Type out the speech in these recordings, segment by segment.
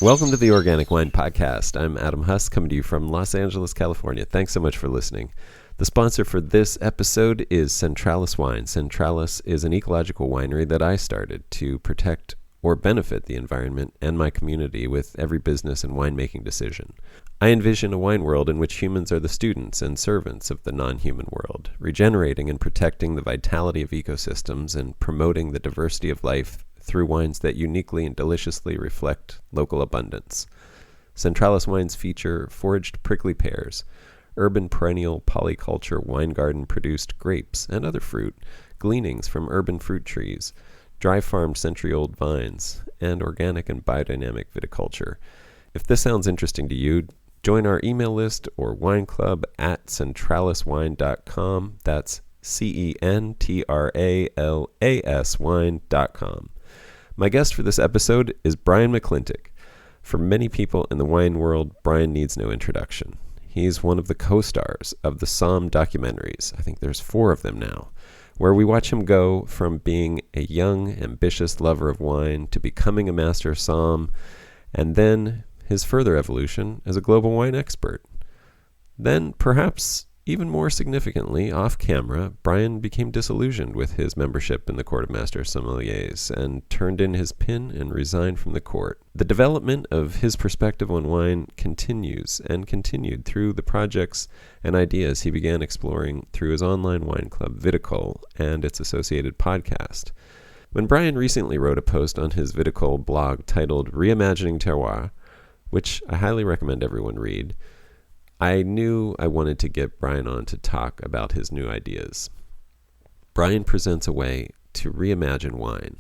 Welcome to the Organic Wine Podcast. I'm Adam Huss, coming to you from Los Angeles, California. Thanks so much for listening. The sponsor for this episode is Centralis Wine. Centralis is an ecological winery that I started to protect or benefit the environment and my community with every business and winemaking decision. I envision a wine world in which humans are the students and servants of the non-human world, regenerating and protecting the vitality of ecosystems and promoting the diversity of life through wines that uniquely and deliciously reflect local abundance. Centralis wines feature foraged prickly pears, urban perennial polyculture wine garden produced grapes and other fruit, gleanings from urban fruit trees, dry farmed century-old vines, and organic and biodynamic viticulture. If this sounds interesting to you, join our email list or wine club at centraliswine.com. That's CENTRALAS wine.com. My guest for this episode is Brian McClintic. For many people in the wine world, Brian needs no introduction. He's one of the co-stars of the Somm documentaries. I think there's 4 of them now, where we watch him go from being a young, ambitious lover of wine to becoming a master of Somm, and then his further evolution as a global wine expert. Then, perhaps even more significantly, off camera, Brian became disillusioned with his membership in the Court of Master Sommeliers and turned in his pin and resigned from the court. The development of his perspective on wine continues and continued through the projects and ideas he began exploring through his online wine club, Viticole, and its associated podcast. When Brian recently wrote a post on his Viticole blog titled Reimagining Terroir, which I highly recommend everyone read, I knew I wanted to get Brian on to talk about his new ideas. Brian presents a way to reimagine wine.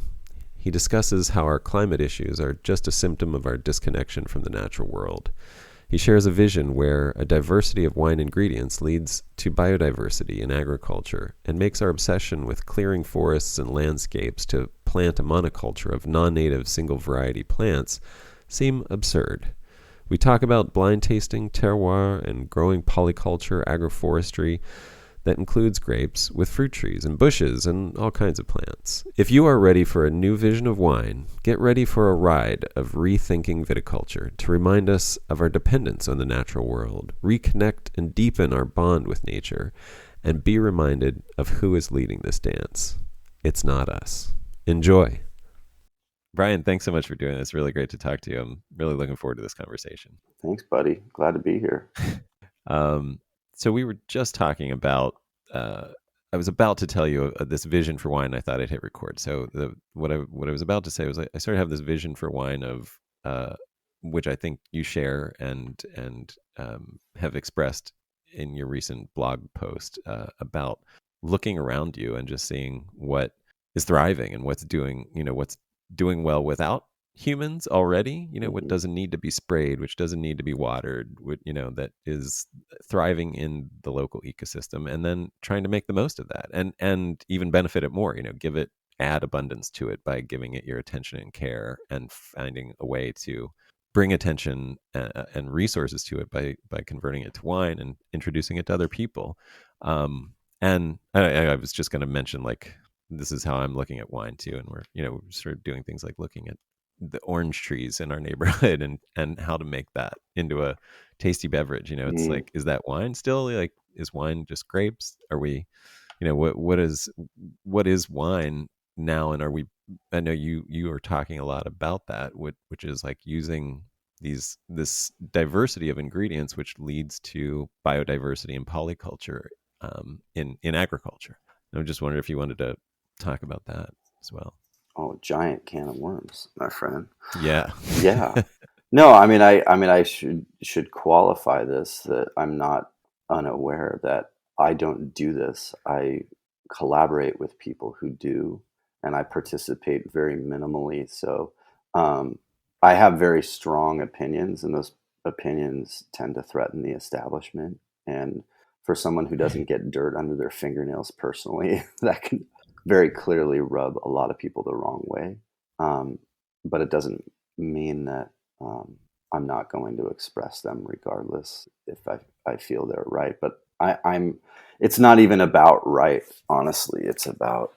He discusses how our climate issues are just a symptom of our disconnection from the natural world. He shares a vision where a diversity of wine ingredients leads to biodiversity in agriculture and makes our obsession with clearing forests and landscapes to plant a monoculture of non-native single variety plants seem absurd. We talk about blind tasting, terroir, and growing polyculture agroforestry that includes grapes with fruit trees and bushes and all kinds of plants. If you are ready for a new vision of wine, get ready for a ride of rethinking viticulture to remind us of our dependence on the natural world, reconnect and deepen our bond with nature, and be reminded of who is leading this dance. It's not us. Enjoy. Brian, thanks so much for doing this. Really great to talk to you. I'm really looking forward to this conversation. Thanks, buddy. Glad to be here. So we were just talking about, I was about to tell you this vision for wine. I thought I'd hit record. So what I was about to say was I sort of have this vision for wine of, which I think you share and have expressed in your recent blog post about looking around you and just seeing what is thriving and what's doing well without humans already, what doesn't need to be sprayed, which doesn't need to be watered, that is thriving in the local ecosystem, and then trying to make the most of that and even benefit it more, add abundance to it by giving it your attention and care and finding a way to bring attention and resources to it by converting it to wine and introducing it to other people. And I was just going to mention, like, this is how I'm looking at wine too. And we're sort of doing things like looking at the orange trees in our neighborhood and how to make that into a tasty beverage. It's like, is that wine still? Like, is wine just grapes? Are we, what is wine now? And I know you are talking a lot about that, which is like using this diversity of ingredients, which leads to biodiversity and polyculture in agriculture. And I'm just wondering if you wanted to talk about that as well. Oh, giant can of worms, my friend. Yeah. Yeah. No, I should qualify this that I'm not unaware that I don't do this. I collaborate with people who do, and I participate very minimally. So I have very strong opinions, and those opinions tend to threaten the establishment. And for someone who doesn't get dirt under their fingernails personally, that can very clearly rub a lot of people the wrong way. But it doesn't mean that I'm not going to express them regardless if I feel they're right. But it's not even about right, honestly. It's about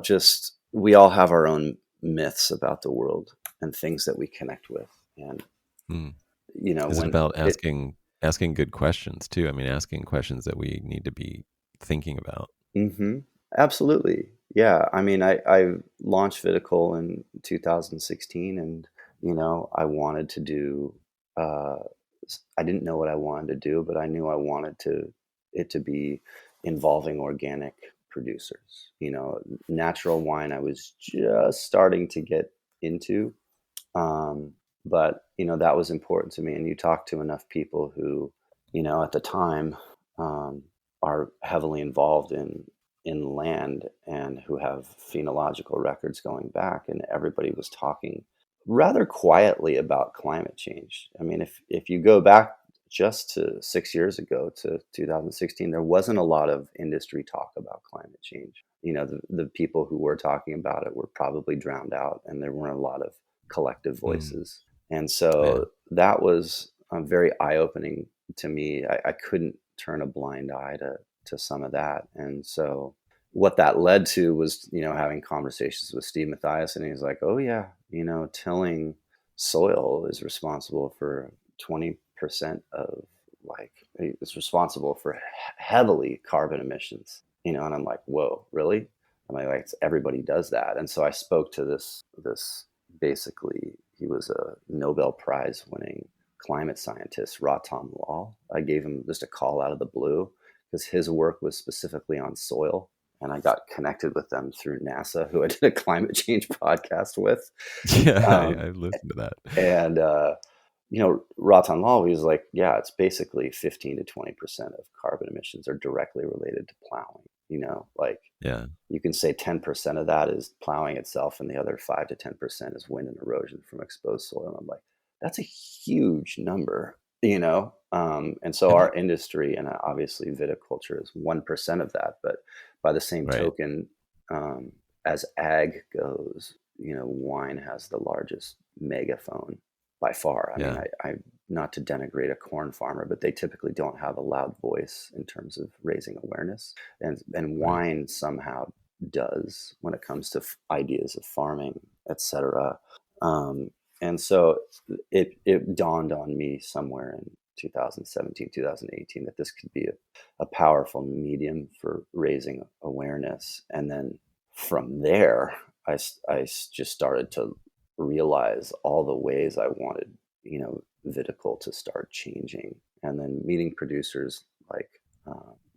just, we all have our own myths about the world. and things that we connect with. And, Mm. Is it when about it, asking good questions too? I mean, asking questions that we need to be thinking about. hmm absolutely. Yeah. I mean, I launched Vitical in 2016, and, I wanted to do, uh, I didn't know what I wanted to do, but I knew I wanted it to be involving organic producers. Natural wine I was just starting to get into. Um, but that was important to me. And you talk to enough people who, at the time, um, are heavily involved in land and who have phenological records going back, and everybody was talking rather quietly about climate change. I mean, if you go back just to 6 years ago to 2016, there wasn't a lot of industry talk about climate change. The people who were talking about it were probably drowned out, and there weren't a lot of collective Mm. voices. And Yeah. so that was very eye-opening to me. I couldn't turn a blind eye to some of that. And so what that led to was, having conversations with Steve Mathias, and he's like, oh yeah, tilling soil is responsible for 20% of, like, it's responsible for heavily carbon emissions, and I'm like, whoa, really? I'm like, everybody does that. And so I spoke to this basically, he was a Nobel Prize winning climate scientist, Ratan Lal. I gave him just a call out of the blue because his work was specifically on soil. And I got connected with them through NASA, who I did a climate change podcast with. Yeah, Um, I listened to that. and Ratan Lal, he was like, yeah, it's basically 15 to 20% of carbon emissions are directly related to plowing. Like, Yeah. you can say 10% of that is plowing itself, and the other 5 to 10% is wind and erosion from exposed soil. And I'm like, that's a huge number, and so And our industry, and obviously viticulture, is 1% of that. But by the same right. token, um, as ag goes, wine has the largest megaphone by far. I mean, Yeah. I not to denigrate a corn farmer, but they typically don't have a loud voice in terms of raising awareness, and Right. wine somehow does when it comes to ideas of farming, etc. Um, and so it dawned on me somewhere in 2017, 2018 that this could be a powerful medium for raising awareness. And then from there, just started to realize all the ways I wanted, Vitical to start changing. And then meeting producers like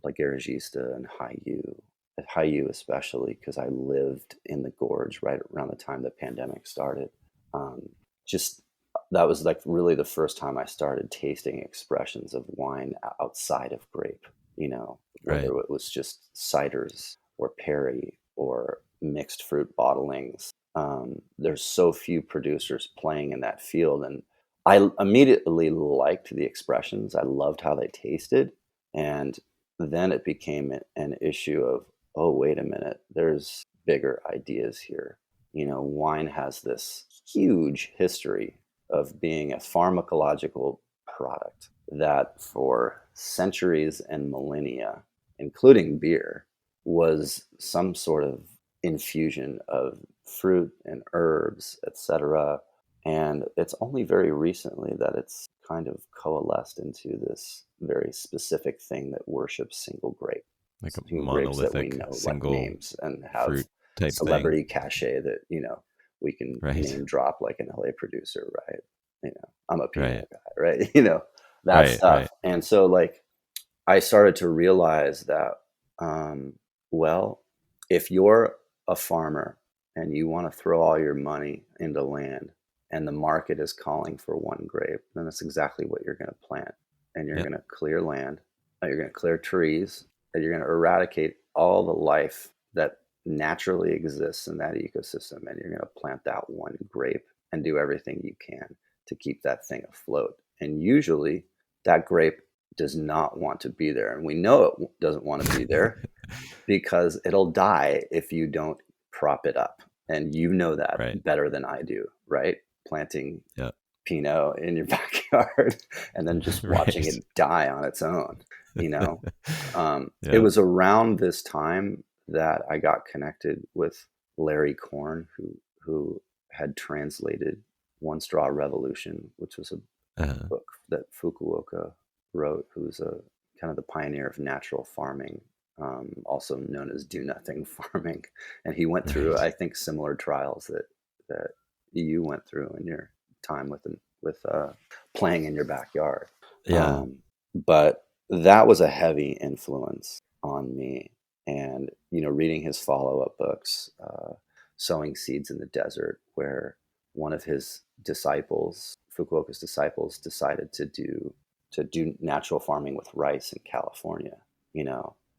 Garagista and Hayu, at Hayu especially, because I lived in the gorge right around the time the pandemic started. Um, just that was like really the first time I started tasting expressions of wine outside of grape, whether Right. it was just ciders or perry or mixed fruit bottlings. There's so few producers playing in that field. And I immediately liked the expressions. I loved how they tasted. And then it became an issue of, oh, wait a minute, there's bigger ideas here. Wine has this huge history of being a pharmacological product that for centuries and millennia, including beer, was some sort of infusion of fruit and herbs, etc. And it's only very recently that it's kind of coalesced into this very specific thing that worships single grape, Like a single grapes that we monolithic know like single names and have fruit type thing. celebrity cachet that, we can Right. name drop like an LA producer, right? I'm a Right. Pinot guy, right? That Right. stuff. Right. And so, like, I started to realize that, um, well, if you're a farmer and you want to throw all your money into land and the market is calling for one grape, then that's exactly what you're going to plant. And you're Yep. going to clear land, and you're going to clear trees, and you're going to eradicate all the life that naturally exists in that ecosystem. And you're going to plant that one grape and do everything you can to keep that thing afloat. And usually that grape does not want to be there. And we know it doesn't want to be there because it'll die if you don't prop it up. And you know that Right. better than I do, right? Planting Yeah. Pinot in your backyard and then just watching Right. it die on its own, you know? It Yeah. was around this time that I got connected with Larry Korn, who had translated One Straw Revolution, which was a Uh, book that Fukuoka wrote, who's a kind of the pioneer of natural farming, also known as do nothing farming. And he went through, right. I think, similar trials that you went through in your time with playing in your backyard. Yeah. But that was a heavy influence on me. And, reading his follow-up books, Sowing Seeds in the Desert, where one of his disciples, Fukuoka's disciples, decided to do natural farming with rice in California,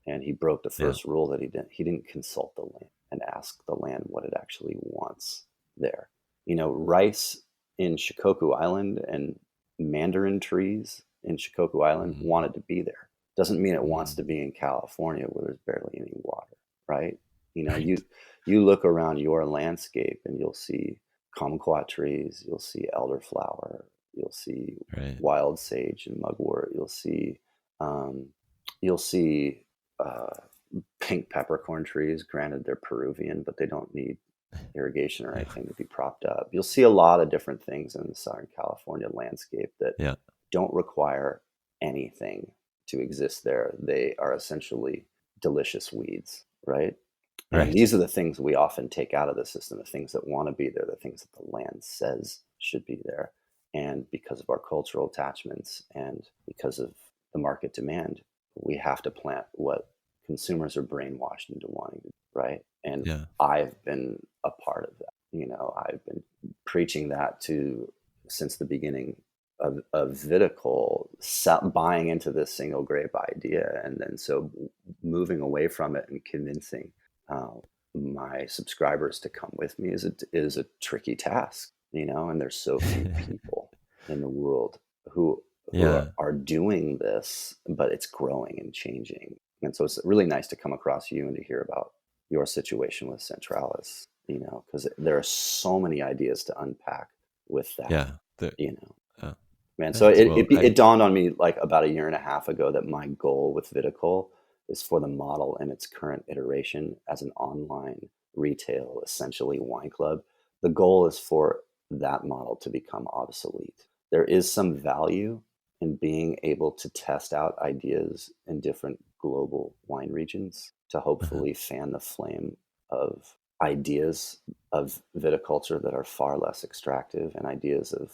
and he broke the Yeah. first rule that he didn't consult the land and ask the land what it actually wants there. Rice in Shikoku Island and mandarin trees in Shikoku Island Mm, wanted to be there. Doesn't mean it wants mm, to be in California where there's barely any water, right? You right. you look around your landscape and you'll see kumquat trees, you'll see elderflower, you'll see Right. wild sage and mugwort, um, you'll see uh, pink peppercorn trees. Granted, they're Peruvian, but they don't need irrigation or Yeah. anything to be propped up. You'll see a lot of different things in the Southern California landscape that Yeah. don't require anything to exist there. They are essentially delicious weeds, right? And Right. these are the things we often take out of the system, the things that want to be there, the things that the land says should be there. And because of our cultural attachments and because of the market demand, we have to plant what consumers are brainwashed into wanting to do, right? And Yeah. I've been a part of that. I've been preaching that to since the beginning of Viticle, buying into this single grape idea, and then so moving away from it and convincing uh, my subscribers to come with me is a tricky task, and there's so few people in the world who are, Yeah. are doing this, but it's growing and changing. And so it's really nice to come across you and to hear about your situation with Centralis, because there are so many ideas to unpack with that, Yeah. The, you know. uh, Man, so thanks. it, Well, it it dawned on me like about a year and a half ago that my goal with Viticle is for the model in its current iteration as an online retail, essentially wine club. The goal is for that model to become obsolete. There is some value in being able to test out ideas in different global wine regions to uh hopefully fan the flame of ideas of viticulture that are far less extractive and ideas of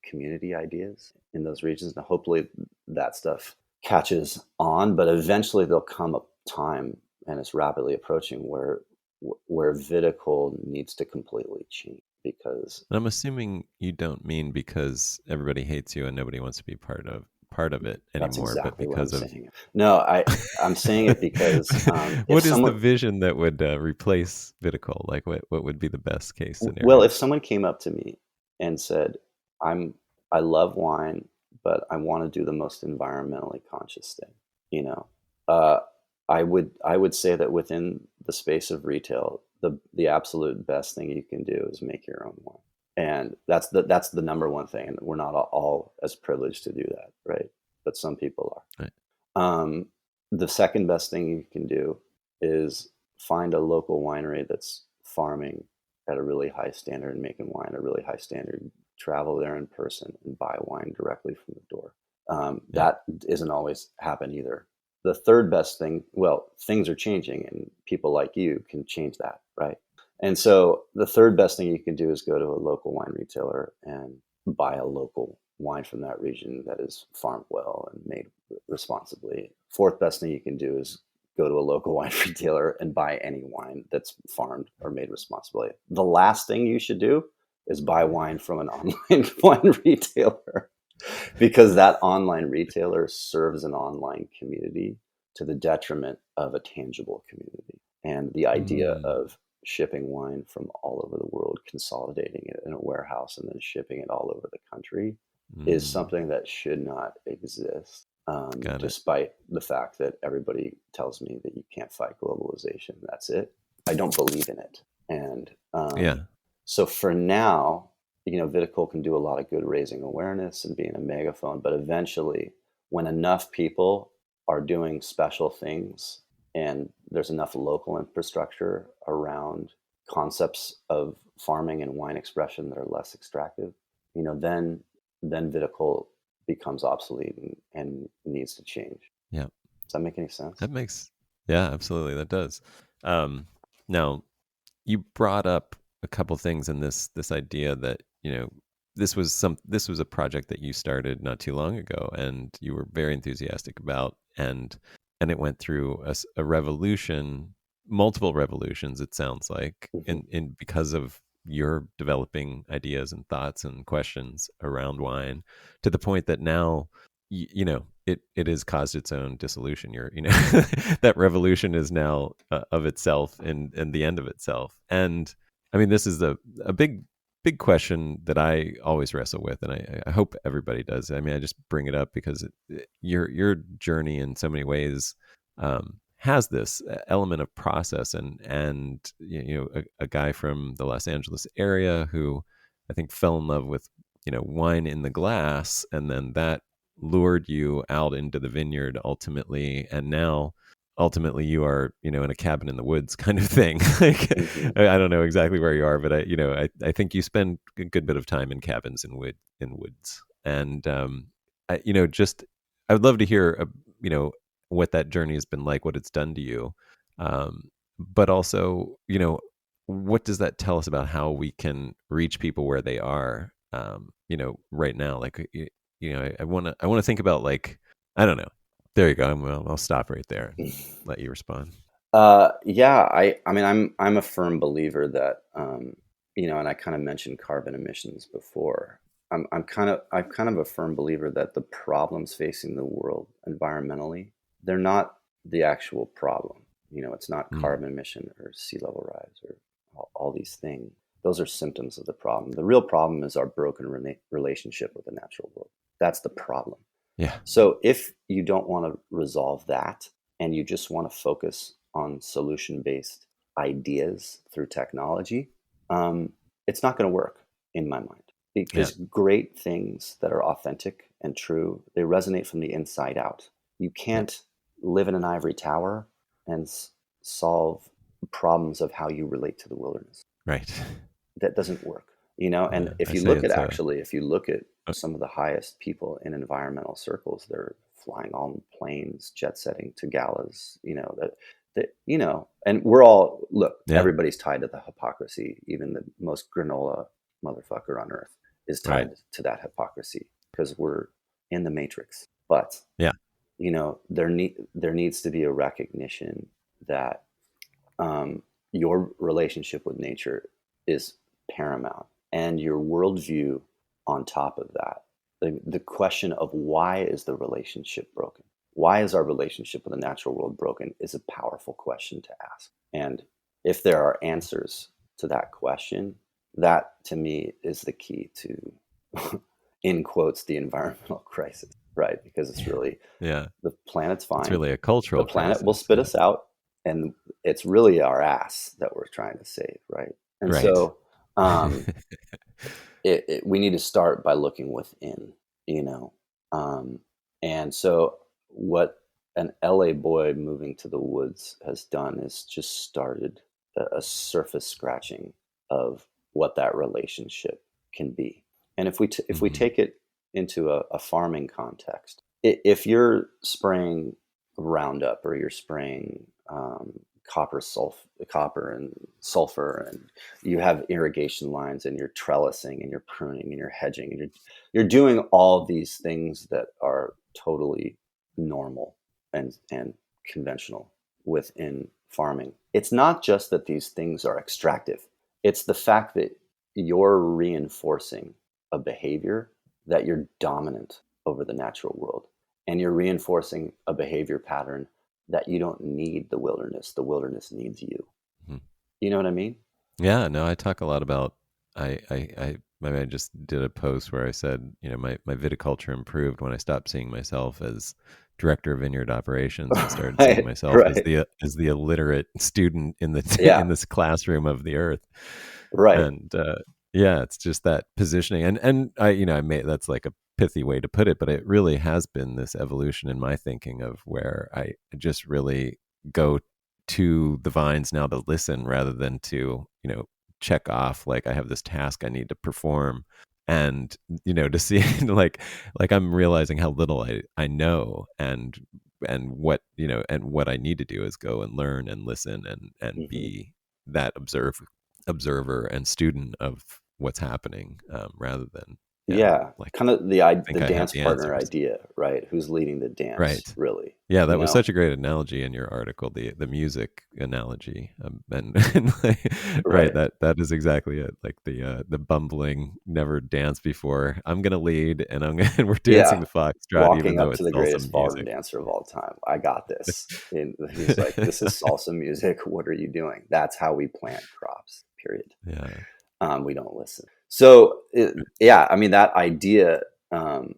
community ideas in those regions. Now, hopefully, that stuff catches on, but eventually there'll come a time, and it's rapidly approaching, where viticole needs to completely change because I'm assuming you don't mean because everybody hates you and nobody wants to be part of it that's anymore, but exactly what I'm because of saying. No, I'm saying it because if what is the someone, vision that would replace Viticol? Like, what would be the best case well, scenario? if someone came up to me and said, "I'm I love wine, but I want to do the most environmentally conscious thing," you know, uh, I would say that within the space of retail, the absolute best thing you can do is make your own wine, and that's the number one thing. And we're not all as privileged to do that, right? But some people are. Right. Um, the second best thing you can do is find a local winery that's farming at a really high standard and making wine at a really high standard. Travel there in person and buy wine directly from the door. Yeah. That isn't always happen either. The third best thing, well, things are changing and people like you can change that, right? And so the third best thing you can do is go to a local wine retailer and buy a local wine from that region that is farmed well and made responsibly. Fourth best thing you can do is go to a local wine retailer and buy any wine that's farmed or made responsibly. The last thing you should do is buy wine from an online wine retailer because that online retailer serves an online community to the detriment of a tangible community. And the idea Mm, of shipping wine from all over the world, consolidating it in a warehouse, and then shipping it all over the country is mm, something that should not exist. got it. Despite the fact that everybody tells me that you can't fight globalization, that's it. I don't believe in it. And Yeah. so for now, Viticole can do a lot of good raising awareness and being a megaphone, but eventually, when enough people are doing special things and there's enough local infrastructure around concepts of farming and wine expression that are less extractive, then viticole becomes obsolete and needs to change. Yeah. Does that make any sense? That makes, yeah, absolutely. That does. Um, Now, you brought up a couple things in this idea that, this was a project that you started not too long ago and you were very enthusiastic about, and it went through a revolution, multiple revolutions, it sounds like, Hmm. in because of your developing ideas and thoughts and questions around wine, to the point that now it has caused its own dissolution. That revolution is now of itself and the end of itself. And I mean, this is a big question that I always wrestle with, and I hope everybody does. I mean, I just bring it up because your journey in so many ways has this element of process, and a guy from the Los Angeles area who I think fell in love with wine in the glass, and then that lured you out into the vineyard ultimately, and now ultimately you are in a cabin in the woods kind of thing. Like, Hmm. I don't know exactly where you are, but I think you spend a good bit of time in cabins in woods. And just I would love to hear what that journey has been like, what it's done to you, but also what does that tell us about how we can reach people where they are, right now. Like, I want to think about, like, I don't know. There you go. I'll stop right there and let you respond. Yeah, I mean, I'm a firm believer that, and I kind of mentioned carbon emissions before. I'm kind of a firm believer that the problems facing the world environmentally, they're not the actual problem. It's not Mm, carbon emission or sea level rise or all these things. Those are symptoms of the problem. The real problem is our broken relationship with the natural world. That's the problem. yeah. So if you don't want to resolve that and you just want to focus on solution based ideas through technology, it's not going to work in my mind, Yeah. because great things that are authentic and true, they resonate from the inside out. You Yeah. can't live in an ivory tower and solve problems of how you relate to the wilderness. Right. That doesn't work. And Yeah. if I you say look at it's actually if you look at uh, some of the highest people in environmental circles, they're flying on planes, jet setting to galas, and we're all, look, yeah. everybody's tied to the hypocrisy. Even the most granola motherfucker on earth is Right. tied to that hypocrisy, because we're in the matrix. But Yeah. there needs to be a recognition that, your relationship with nature is paramount, and your worldview on top of that. The question of why is the relationship broken? Why is our relationship with the natural world broken is a powerful question to ask. And if there are answers to that question, that to me is the key to, in quotes, the environmental crisis, right? Because it's really, Yeah. the planet's It's fine, really a the cultural planet will crisis. spit Yeah. us out, and it's really our ass that we're trying to save, right? And Right. so, we need to start by looking within, you know. Um, and so, what an LA boy moving to the woods has done is just started a surface scratching of what that relationship can be. And if we Hmm. take it into a farming context, if you're spraying Roundup, or you're spraying, copper and sulfur, and you have irrigation lines, and you're trellising, and you're pruning, and you're hedging, and you're doing all of these things that are totally normal and conventional within farming. It's not just that these things are extractive. It's the fact that you're reinforcing a behavior that you're dominant over the natural world, and you're reinforcing a behavior pattern that you don't need the wilderness needs you. You know what I mean? Yeah, no, I talk a lot about. I just did a post where I said, my viticulture improved when I stopped seeing myself as director of vineyard operations and started seeing Right, myself as right. the illiterate student in the Yeah, in this classroom of the earth. right. And yeah, it's just that positioning, and I made that's like a pithy way to put it, but it really has been this evolution in my thinking of where I just really go to the vines now to listen rather than to, check off, like, I have this task I need to perform. And, to see like I'm realizing how little I know, and what, and what I need to do is go and learn and listen and Hmm. be that observer and student of what's happening, rather than, Yeah, like, kind of the think I have dance the partner answers. idea, right? Who's leading the dance, Right. really? Yeah, You that was know? such a great analogy in your article, the music analogy, and like, right, Right. that is exactly it. Like the bumbling, never danced before. I'm gonna lead, and and we're dancing Yeah. the foxtrot, even Walking though up to it's the salsa greatest ballroom music. dancer of all time. I got this. And he's like, this is salsa music. What are you doing? That's how we plant crops, period. Yeah, We don't listen. So yeah, I mean that idea, um,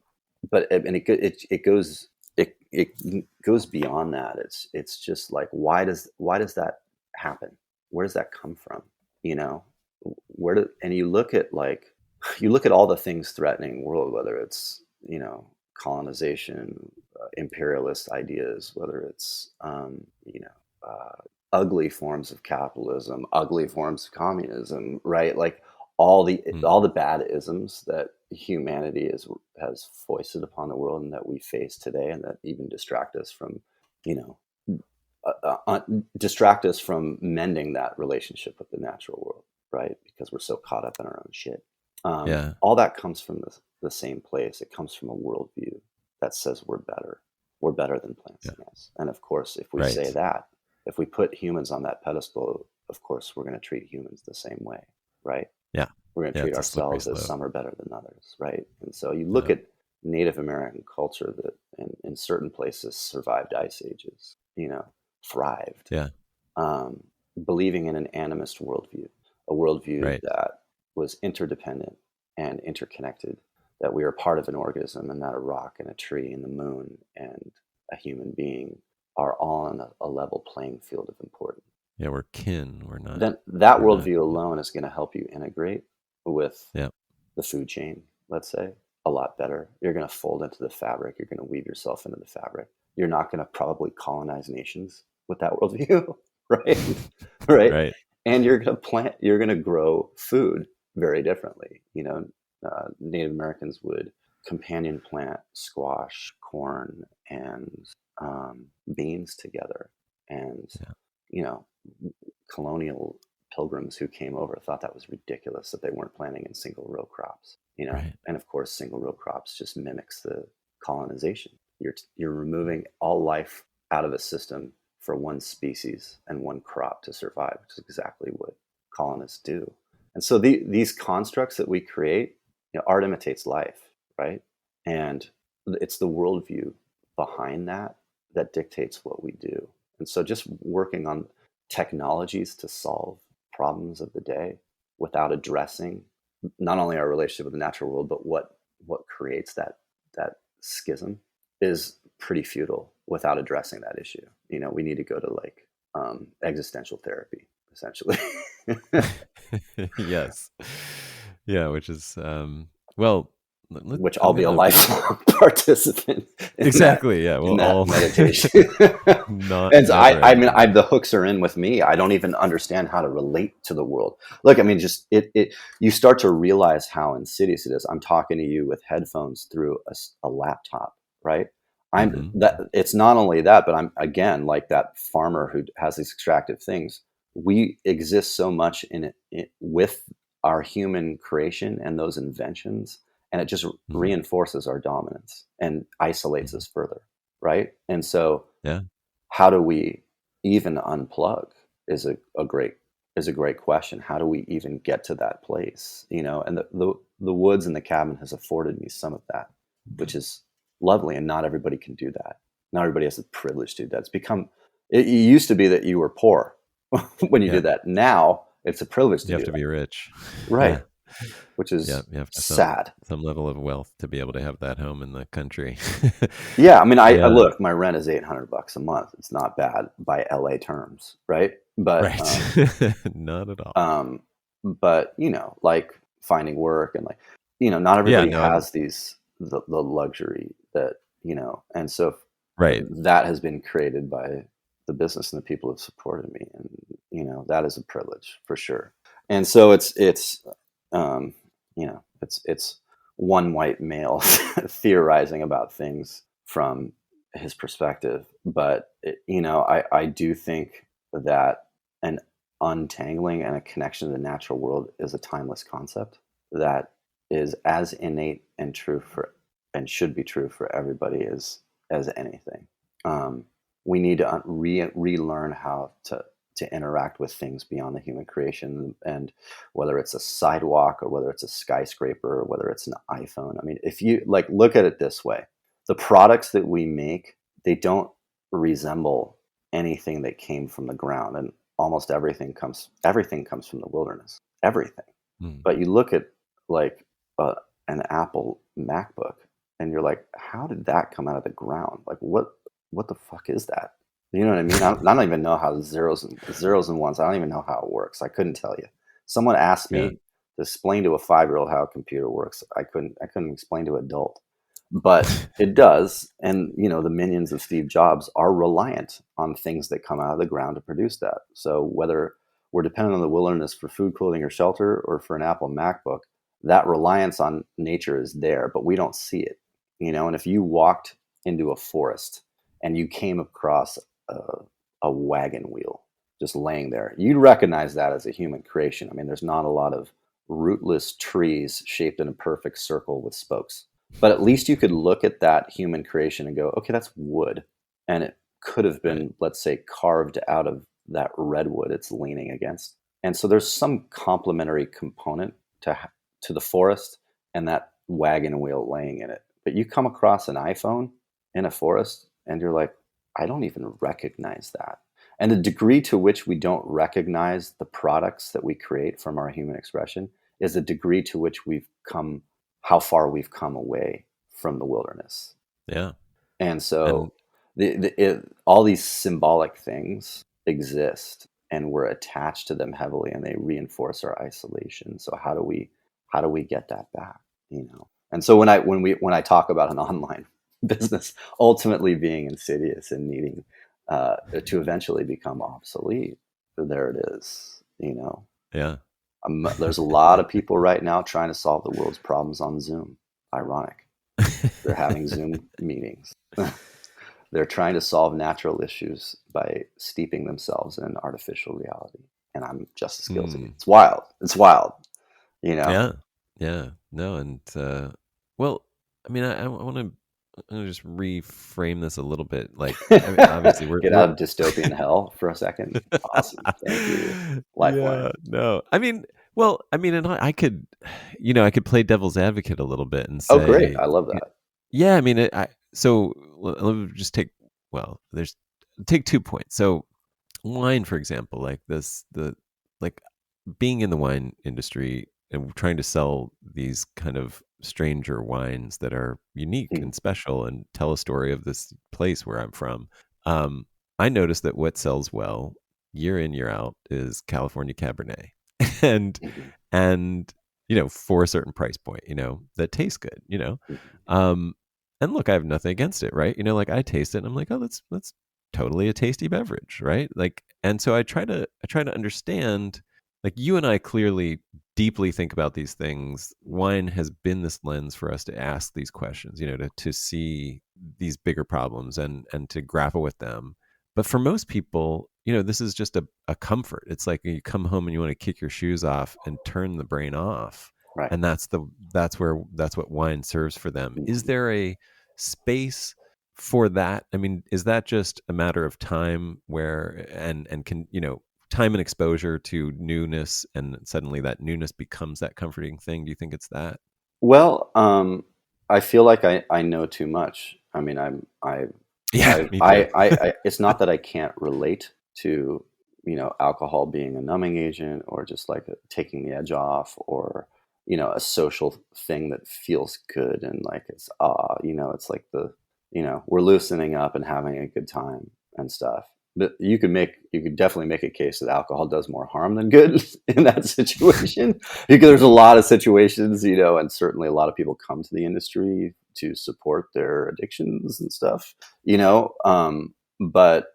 but and it goes beyond that. It's just like why does that happen? Where does that come from? You know, and you look at all the things threatening the world, whether it's colonization, imperialist ideas, whether it's ugly forms of capitalism, ugly forms of communism, right? Like mm, all the bad isms that humanity has foisted upon the world and that we face today, and that even you know, distract us from mending that relationship with the natural world, right? Because we're so caught up in our own shit. yeah, All that comes from the same place. It comes from a worldview that says we're better. We're better than plants yeah, and animals. And of course, if we say right, that, if we put humans on that pedestal, of course, we're going to treat humans the same way, right? yeah, We're going to yeah. treat It's a slippery ourselves as slope. some are better than others, right? And so you look Yeah, at Native American culture that in certain places survived ice ages, thrived, yeah, um, believing in an animist worldview, a worldview right, that was interdependent and interconnected, that we are part of an organism, and that a rock and a tree and the moon and a human being are all on a level playing field of importance. yeah. We're kin. We're not. Then that We're not. worldview alone is going to help you integrate with Yeah, the food chain, let's say, a lot better. You're going to fold into the fabric. You're going to weave yourself into the fabric. You're not going to probably colonize nations with that worldview, right? Right. right. And you're going to grow food very differently. Native Americans would companion plant squash, corn, and beans together. And, Yeah, you know, colonial pilgrims who came over thought that was ridiculous that they weren't planting in single row crops, right. and of course single row crops just mimics the colonization. You're removing all life out of a system for one species and one crop to survive, which is exactly what colonists do. And so these constructs that we create, art imitates life, right? And it's the worldview behind that dictates what we do. And so just working on technologies to solve problems of the day without addressing not only our relationship with the natural world, but what creates that schism is pretty futile without addressing that issue. We need to go to like existential therapy, essentially. Yes. Yeah, which is, well, Which I'll I'm be a gonna lifelong participant exactly. Yeah, in we'll that all meditation. not And so never I mean, ending. the hooks are in with me. I don't even understand how to relate to the world. Look, I mean, just you start to realize how insidious it is. I'm talking to you with headphones through a laptop, right? Hmm. It's not only that, but I'm again like that farmer who has these extractive things. We exist so much in it with our human creation and those inventions, and it just Hmm. reinforces our dominance and isolates Hmm. us further, right? And so Yeah. how do we even unplug is a great question. How do we even get to that place? And the woods and the cabin has afforded me some of that, which is lovely. And not everybody can do that. Not everybody has the privilege to do that. It used to be that you were poor when you Yeah. did that. Now it's a privilege to You have do to that. be rich. Right. Yeah. Which Yeah. is You have to have sad. some level of wealth to be able to have that home in the country. Yeah, I mean, I Yeah. look. My rent is $800 a month. It's not bad by LA terms, right? But Right. Not at all. um, like finding work and like, not Yeah. everybody No, has the luxury that and so right. that has been created by the business and the people who've supported me. And, that is a privilege for sure. And so it's it's one white male theorizing about things from his perspective. But, I do think that an untangling and a connection to the natural world is a timeless concept that is as innate and true for, and should be true for everybody as anything. We need to relearn how to interact with things beyond the human creation, and whether it's a sidewalk or whether it's a skyscraper or whether it's an iPhone. I mean, if you look at it this way, the products that we make, they don't resemble anything that came from the ground, and almost everything comes from the wilderness. Everything. Mm. But you look at like an Apple MacBook, and you're like, how did that come out of the ground? Like, what the fuck is that? You know what I mean? I don't even know how zeros and ones. I don't even know how it works. I couldn't tell you. Someone asked me Yeah. to explain to a 5-year-old how a computer works. I couldn't explain to an adult, but it does. And the minions of Steve Jobs are reliant on things that come out of the ground to produce that. So whether we're dependent on the wilderness for food, clothing, or shelter, or for an Apple MacBook, that reliance on nature is there, but we don't see it. And if you walked into a forest and you came across a wagon wheel just laying there, you'd recognize that as a human creation. I mean, there's not a lot of rootless trees shaped in a perfect circle with spokes, but at least you could look at that human creation and go, okay, that's wood. And it could have been, let's say, carved out of that redwood it's leaning against. And so there's some complementary component to the forest and that wagon wheel laying in it. But you come across an iPhone in a forest and you're like, I don't even recognize that. And the degree to which we don't recognize the products that we create from our human expression is the degree to which how far we've come away from the wilderness. Yeah. And so all these symbolic things exist, and we're attached to them heavily, and they reinforce our isolation. So how do we get that back? And so when I talk about an online business ultimately being insidious and needing to eventually become obsolete, there it is. Yeah. There's a lot of people right now trying to solve the world's problems on Zoom. Ironic. They're having Zoom meetings. They're trying to solve natural issues by steeping themselves in an artificial reality. And I'm just as guilty. It's wild. It's wild. Yeah. Yeah. No. And, well, I mean, I want to just reframe this a little bit. Like, I mean, obviously we're out of dystopian hell for a second. Awesome. Thank you. Lifeline. Yeah, no. I mean, well, I mean, and I could, I could play devil's advocate a little bit and say, oh, great. I love that. Yeah. I mean, so let me just take 2 points. So wine, for example, like like being in the wine industry and trying to sell these kind of stranger wines that are unique and special and tell a story of this place where I'm from. I noticed that what sells well year in, year out is California Cabernet. and for a certain price point, that tastes good, and look, I have nothing against it, right? Like I taste it and I'm like, oh, that's totally a tasty beverage, right? Like, and so I try to understand, like you and I clearly deeply think about these things. Wine has been this lens for us to ask these questions, to see these bigger problems and to grapple with them. But for most people, this is just a comfort. It's like you come home and you want to kick your shoes off and turn the brain off. Right. And that's what wine serves for them. Is there a space for that? I mean, is that just a matter of time where and can, time and exposure to newness, and suddenly that newness becomes that comforting thing? Do you think it's that? Well, I feel like I know too much. I mean, Me too. it's not that I can't relate to, alcohol being a numbing agent or just like taking the edge off, or, a social thing that feels good. And like, it's it's like we're loosening up and having a good time and stuff. But you could definitely make a case that alcohol does more harm than good in that situation, because there's a lot of situations, and certainly a lot of people come to the industry to support their addictions and stuff, but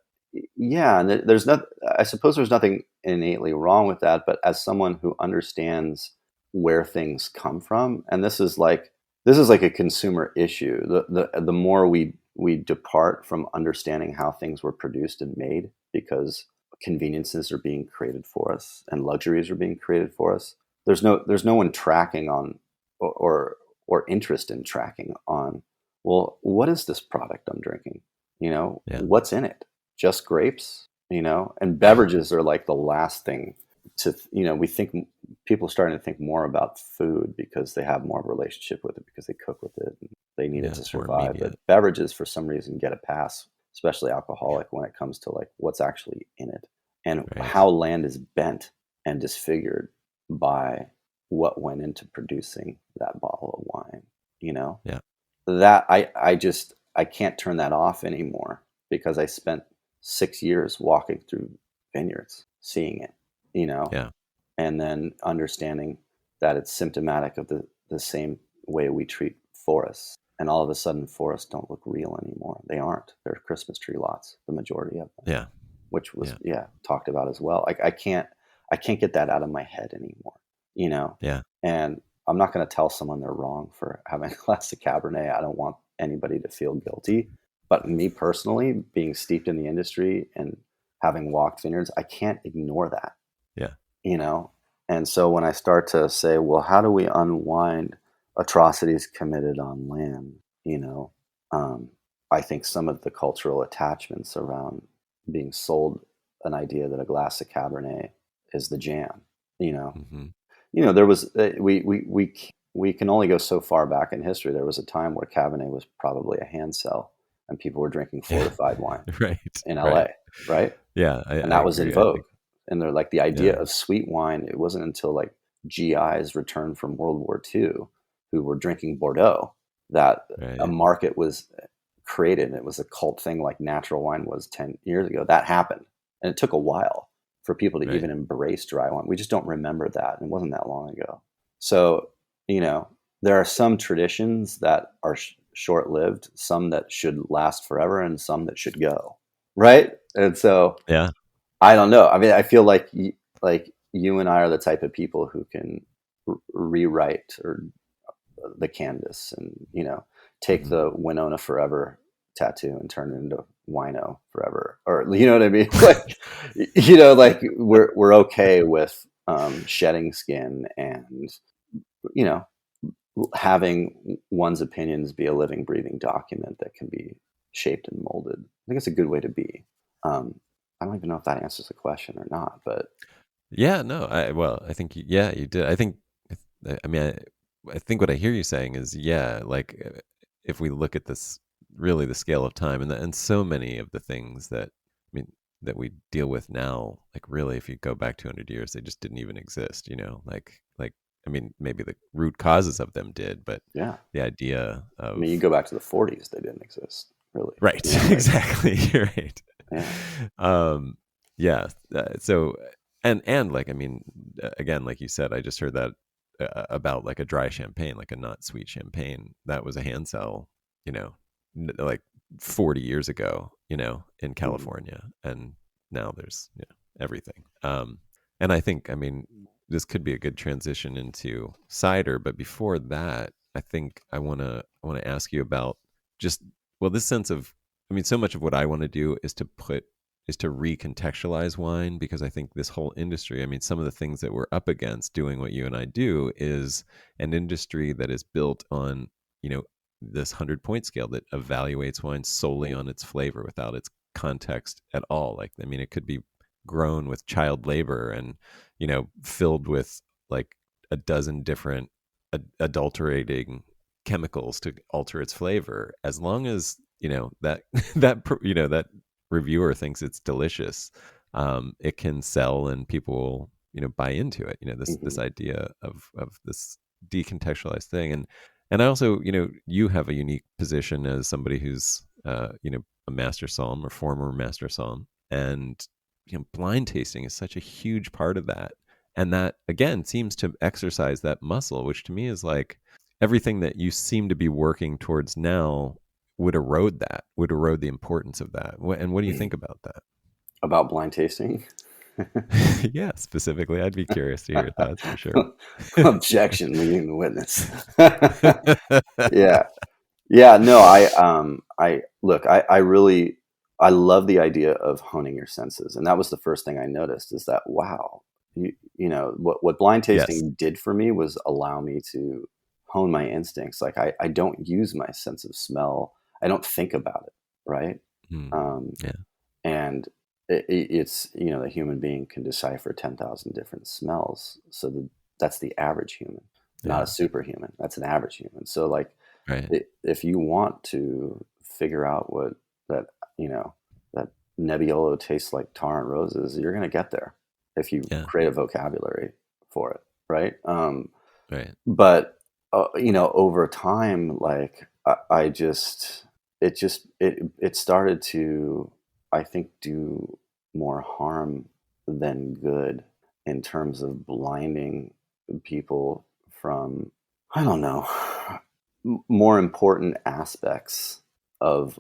yeah, and there's not. I suppose there's nothing innately wrong with that, but as someone who understands where things come from, and this is like a consumer issue. The more we depart from understanding how things were produced and made, because conveniences are being created for us and luxuries are being created for us. There's no one tracking on or or interest in tracking on. Well, what is this product I'm drinking? Yeah. What's in it? Just grapes, and beverages are like the last thing to, we think people are starting to think more about food because they have more of a relationship with it because they cook with it and they need it Yeah. to It's more survive. But immediate. beverages, for some reason, get a pass, especially Yeah. alcoholic, when it comes to like what's actually in it and Right. how land is bent and disfigured by what went into producing that bottle of wine. You know, Yeah. that I can't turn that off anymore because I spent 6 years walking through vineyards, seeing it, you know, Yeah. and then understanding that it's symptomatic of the same way we treat forests. And all of a sudden, forests don't look real anymore. They aren't. They're Christmas tree lots, the majority of them, Yeah. which was, Yeah. yeah, talked about as well. Like I can't get that out of my head anymore, you know. Yeah. And I'm not going to tell someone they're wrong for having a glass of Cabernet. I don't want anybody to feel guilty. But me personally, being steeped in the industry and having walked vineyards, I can't ignore that, Yeah. you know. And so when I start to say, well, how do we unwind atrocities committed on land, you know, um, I think some of the cultural attachments around being sold an idea that a glass of Cabernet is the jam, you know. Hmm. There was we can only go so far back in history. There was a time where Cabernet was probably a hand sell, and people were drinking Yeah. fortified wine Right. in Right. LA, right? Yeah. And I that was in agree. I vogue. think. And they're like the idea Yeah. of sweet wine. It wasn't until like GIs returned from World War II, who were drinking Bordeaux, that a Right. market was created. And it was a cult thing like natural wine was 10 years ago. That happened, and it took a while for people to Right. even embrace dry wine. We just don't remember that. And it wasn't that long ago. So, you know, there are some traditions that are short lived, some that should last forever, and some that should go. Right. And so Yeah. I don't know. I mean, I feel like you and I are the type of people who can rewrite or the canvas and, take Hmm. the Winona Forever tattoo and turn it into Wino Forever, or you know what I mean? Like, like we're okay with shedding skin and, you know, having one's opinions be a living, breathing document that can be shaped and molded. I think it's a good way to be. Um, I don't even know if that answers the question or not, but Yeah. No. I think. Yeah. You did. I think. I mean. I think what I hear you saying is, yeah. Like, if we look at this, really, the scale of time, and so many of the things that, I mean, that we deal with now, like, really, if you go back 200 years, they just didn't even exist. Like. I mean, maybe the root causes of them did, but yeah. the idea I mean, you of go back to the 40s, they didn't exist, really. right, Like, exactly. You're right. yeah. Um, yeah. So, and like, I mean, again, like you said, I just heard that about like a dry champagne, like a not sweet champagne. That was a hand sell, you know, like 40 years ago, in Mhm. California, and now there's everything. And I think, I mean, this could be a good transition into cider, but before that, I think I want to ask you about just, well, this sense of, I mean, so much of what I want to do is to recontextualize wine, because I think this whole industry, I mean, some of the things that we're up against doing what you and I do is an industry that is built on, this 100-point scale that evaluates wine solely Yeah. on its flavor without its context at all. Like, I mean, it could be grown with child labor and, filled with like a dozen different adulterating chemicals to alter its flavor, as long as that that reviewer thinks it's delicious. It can sell and people will buy into it, this Mhm. idea of this decontextualized thing. And I also, you have a unique position as somebody who's a master somm or former master somm, and blind tasting is such a huge part of that. And that again seems to exercise that muscle, which to me is like everything that you seem to be working towards now would erode the importance of that. And what do you think about that? About blind tasting. Yeah, specifically, I'd be curious to hear your thoughts for sure. Objection, leading the witness. Yeah. Yeah, no, I look, I really, I love the idea of honing your senses. And that was the first thing I noticed is that, wow, what blind Yes. tasting did for me was allow me to hone my instincts. Like I don't use my sense of smell. I don't think about it. Right. Mm. Um, Yeah. and it's, the human being can decipher 10,000 different smells. So that's the average human, not Yeah. a superhuman. That's an average human. So like, Right. if you want to figure out what that that Nebbiolo tastes like tar and roses, you're going to get there if you Yeah. create a vocabulary for it, right? Right. But over time, like I just it started to, I think, do more harm than good in terms of blinding people from, I don't know, more important aspects of,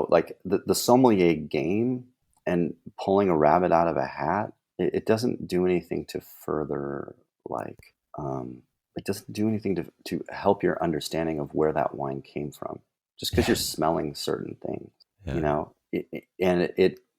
like the sommelier game and pulling a rabbit out of a hat. It doesn't do anything to further, like, it doesn't do anything to help your understanding of where that wine came from. Just because you're Yeah. smelling certain things, Yeah. and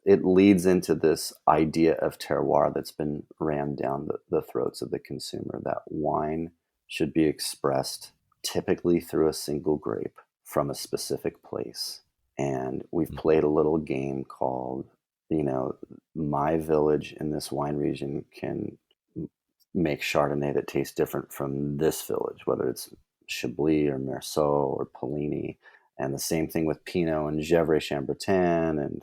it leads into this idea of terroir that's been rammed down the throats of the consumer, that wine should be expressed typically through a single grape from a specific place. And we've Mm. played a little game called, you know, my village in this wine region can make Chardonnay that tastes different from this village, whether it's Chablis or Merceau or Polini. And the same thing with Pinot and Gevrey Chambertin and,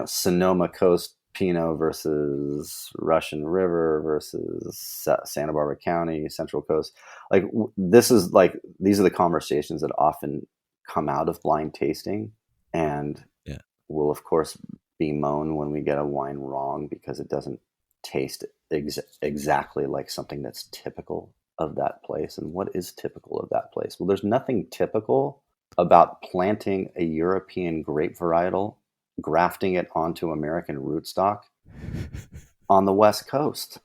Sonoma Coast Pinot versus Russian River versus Santa Barbara County, Central Coast. Like, this is like, these are the conversations that often come out of blind tasting. And Yeah. we'll, of course, bemoan when we get a wine wrong because it doesn't taste exactly like something that's typical of that place. And what is typical of that place? Well, there's nothing typical about planting a European grape varietal, grafting it onto American rootstock on the West Coast.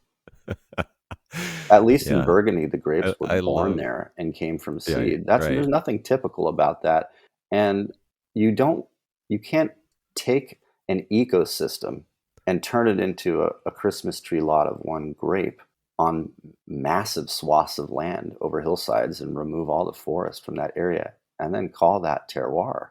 At least in Yeah. Burgundy, the grapes were I born love. there and came from Yeah. seed. There's Right. nothing typical about that. And you don't, you can't take an ecosystem and turn it into a Christmas tree lot of one grape on massive swaths of land over hillsides and remove all the forest from that area and then call that terroir.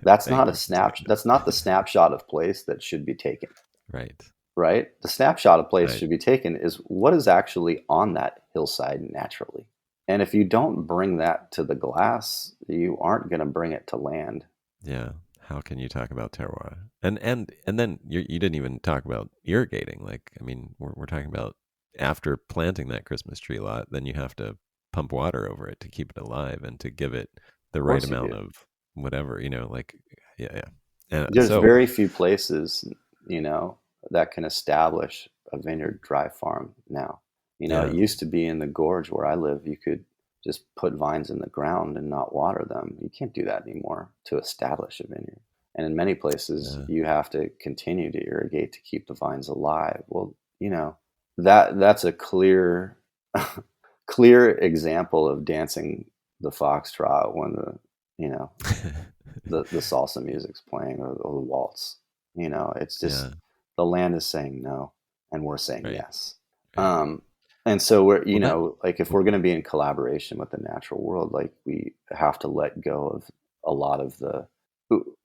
That's not Thank a you for saying that's not the that. snapshot of place that should be taken. Right. Right? The snapshot of place Right. should be taken is what is actually on that hillside naturally. And if you don't bring that to the glass, you aren't going to bring it to land. Yeah. How can you talk about terroir? And then you didn't even talk about irrigating. Like, I mean, we're talking about after planting that Christmas tree lot, then you have to pump water over it to keep it alive and to give it the Of right course you amount do. of whatever, like, yeah, yeah. And There's so, very few places, that can establish a vineyard dry farm now. It yeah, used to be in the gorge where I live, you could just put vines in the ground and not water them. You can't do that anymore to establish a vineyard. And in many places, yeah, you have to continue to irrigate to keep the vines alive. Well, that's a clear, clear example of dancing the foxtrot when you know, the salsa music's playing or the waltz. It's just yeah, the land is saying no, and we're saying right, yes. right. Um, and so we're, Well, that, like if we're going to be in collaboration with the natural world, like we have to let go of a lot of the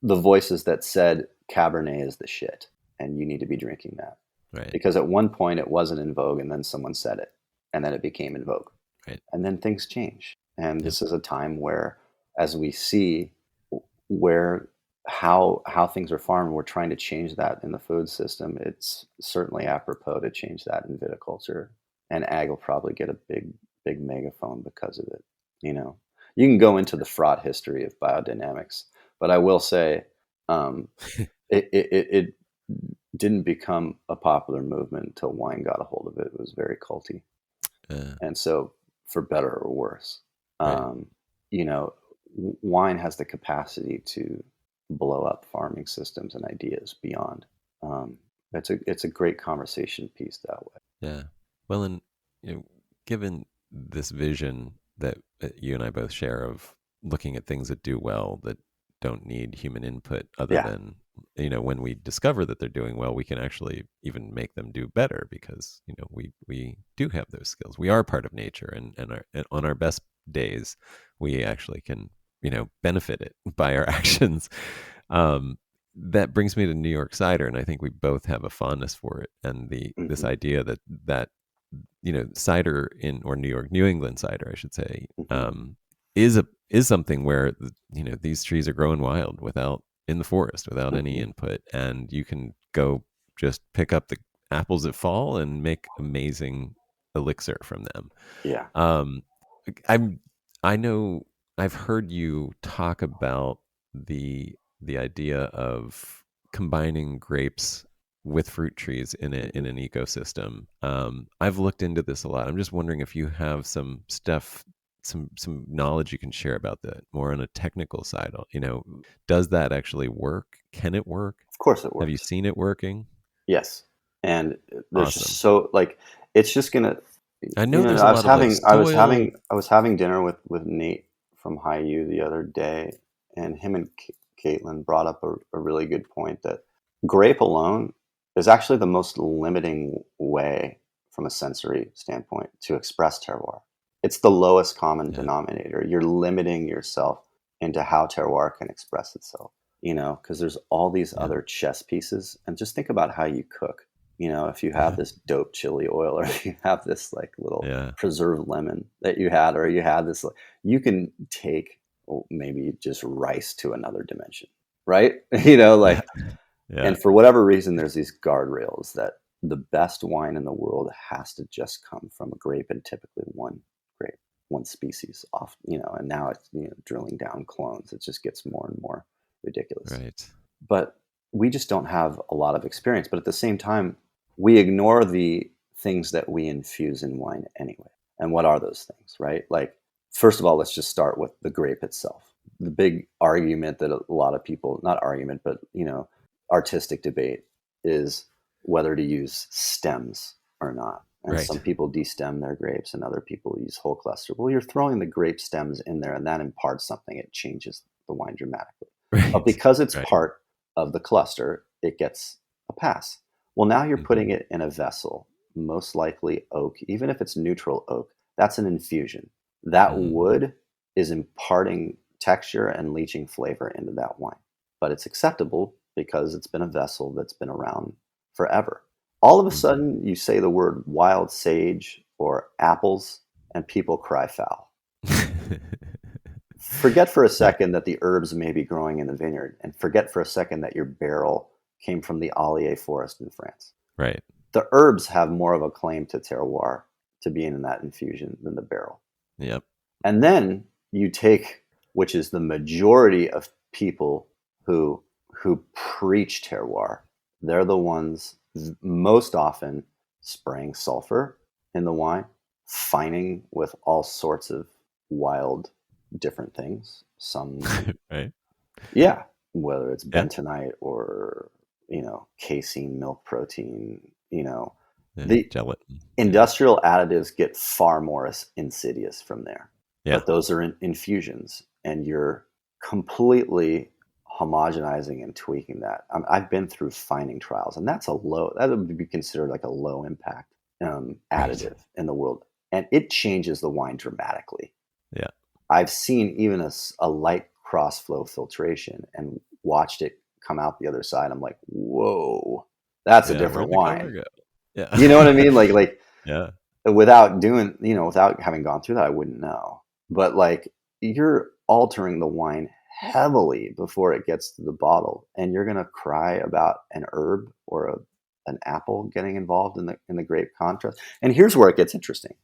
voices that said Cabernet is the shit, and you need to be drinking that right, because at one point it wasn't in vogue, and then someone said it, and then it became in vogue, right, and then things change. And yep, this is a time where, as we see where how things are farmed, we're trying to change that in the food system. It's certainly apropos to change that in viticulture, and ag will probably get a big megaphone because of it. You can go into the fraught history of biodynamics, but I will say, um, it didn't become a popular movement until wine got a hold of it. It was very culty. uh, And so, for better or worse, right, um, you know, wine has the capacity to blow up farming systems and ideas beyond. Um, it's a great conversation piece that way. Yeah. Well, and given this vision that you and I both share of looking at things that do well that don't need human input, other Yeah. than when we discover that they're doing well, we can actually even make them do better because we do have those skills. We are part of nature, and on our best days, we actually can benefit it by our actions. Um, that brings me to New York cider, and I think we both have a fondness for it, and the this Hmm. idea that cider or New England cider, I should say, Hmm. is something where these trees are growing wild without in the forest without any Hmm. input, and you can go just pick up the apples that fall and make amazing elixir from them. Yeah. Um, I'm I know I've heard you talk about the idea of combining grapes with fruit trees in Hmm. an ecosystem. I've looked into this a lot. I'm just wondering if you have some stuff, some knowledge you can share about that more on a technical side. Does that actually work? Can it work? Of course it Have you works. seen it working? Yes. And there's just Awesome. so like it's just gonna I know there's a I was lot of like having soil. I was having dinner with Nate from High U the other day, and him and Caitlin brought up a really good point that grape alone is actually the most limiting way from a sensory standpoint to express terroir. It's the lowest common Yeah, denominator. You're limiting yourself into how terroir can express itself, because there's all these yeah, other chess pieces. And just think about how you cook. If you have this dope chili oil, or if you have this like little yeah, preserved lemon that you had, or you had this, you can take maybe just rice to another dimension, right? yeah, Like, yeah. and for whatever reason, there's these guardrails that the best wine in the world has to just come from a grape, and typically one grape, one species off, and now it's, drilling down clones. It just gets more and more ridiculous. Right. But we just don't have a lot of experience. But at the same time, we ignore the things that we infuse in wine anyway. And what are those things, right? Like, first of all, let's just start with the grape itself. The big argument that a lot of people, not argument, but, artistic debate is whether to use stems or not. And some Right. people destem their grapes and other people use whole cluster. Well, you're throwing the grape stems in there and that imparts something. It changes the wine dramatically. But Right. because it's Right. part of the cluster, it gets a pass. Well, now you're Hmm. putting it in a vessel, most likely oak, even if it's neutral oak, that's an infusion. That Mm. wood is imparting texture and leaching flavor into that wine. But it's acceptable because it's been a vessel that's been around forever. All of a Hmm. sudden, you say the word wild sage or apples, and people cry foul. Forget for a Right. second that the herbs may be growing in the vineyard, and forget for a second that your barrel came from the Allier forest in France. Right. The herbs have more of a claim to terroir to being in that infusion than the barrel. Yep. And then you take, which is the majority of people who preach terroir. They're the ones most often spraying sulfur in the wine, fining with all sorts of wild different things. Some, Right. yeah, whether it's Yeah. bentonite or casein, milk protein, Yeah. the Gelatin. Yeah. industrial additives get far more insidious from there. Yeah. But those are infusions, and you're completely homogenizing and tweaking that. I've been through fining trials, and that would be considered like a low impact Right. additive in the world, and it changes the wine dramatically. Yeah. I've seen even a light cross flow filtration and watched it come out the other side. I'm like, whoa, that's a Yeah. different Where'd the color wine. go? You know what I Yeah. mean? Like Yeah. without having gone through that, I wouldn't know. But like, you're altering the wine heavily before it gets to the bottle, and you're gonna cry about an herb or an apple getting involved in the grape contrast. And here's where it gets interesting.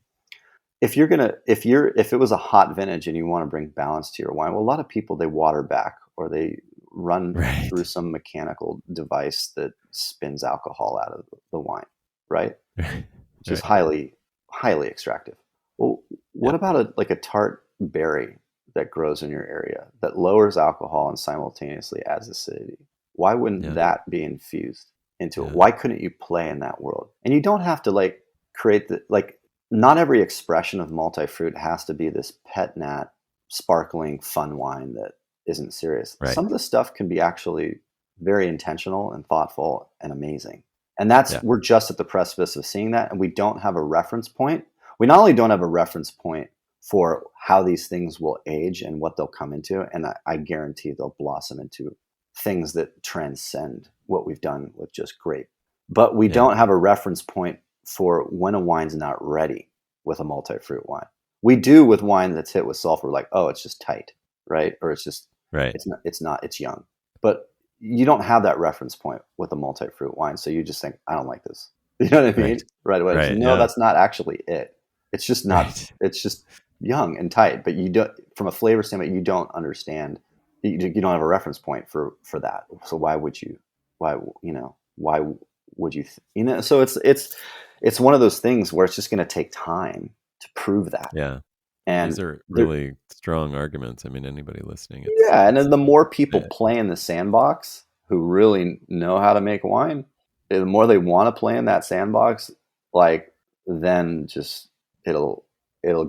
If it was a hot vintage and you want to bring balance to your wine, well, a lot of people, they water back or they run through Right. some mechanical device that spins alcohol out of the wine, right? Right. Which is Right. highly extractive. Well, what Yep. about a tart berry that grows in your area that lowers alcohol and simultaneously adds acidity? Why wouldn't Yeah. that be infused into it? Yeah. Why couldn't you play in that world? And you don't have to like create the like. Not every expression of multi-fruit has to be this pet nat, sparkling, fun wine that isn't serious. Right. Some of the stuff can be actually very intentional and thoughtful and amazing. And that's, Yeah. we're just at the precipice of seeing that. And we don't have a reference point. We not only don't have a reference point for how these things will age and what they'll come into, and I guarantee they'll blossom into things that transcend what we've done with just grape. But we Yeah. don't have a reference point for when a wine's not ready with a multi-fruit wine. We do with wine that's hit with sulfur, like, oh, it's just tight, right? Or it's just, Right. it's young. But you don't have that reference point with a multi-fruit wine. So you just think, I don't like this. You know what I mean? Right. Right away. Right. No, Yeah. that's not actually it. It's just not, Right. it's just young and tight, but you don't, from a flavor standpoint, you don't understand, you don't have a reference point for that. So why would you, why, why would you, so it's one of those things where it's just going to take time to prove that. Yeah. And These are there, really strong arguments. I mean, anybody listening, yeah. And it's then the more people yeah. play in the sandbox who really know how to make wine, the more they want to play in that sandbox, like then just it'll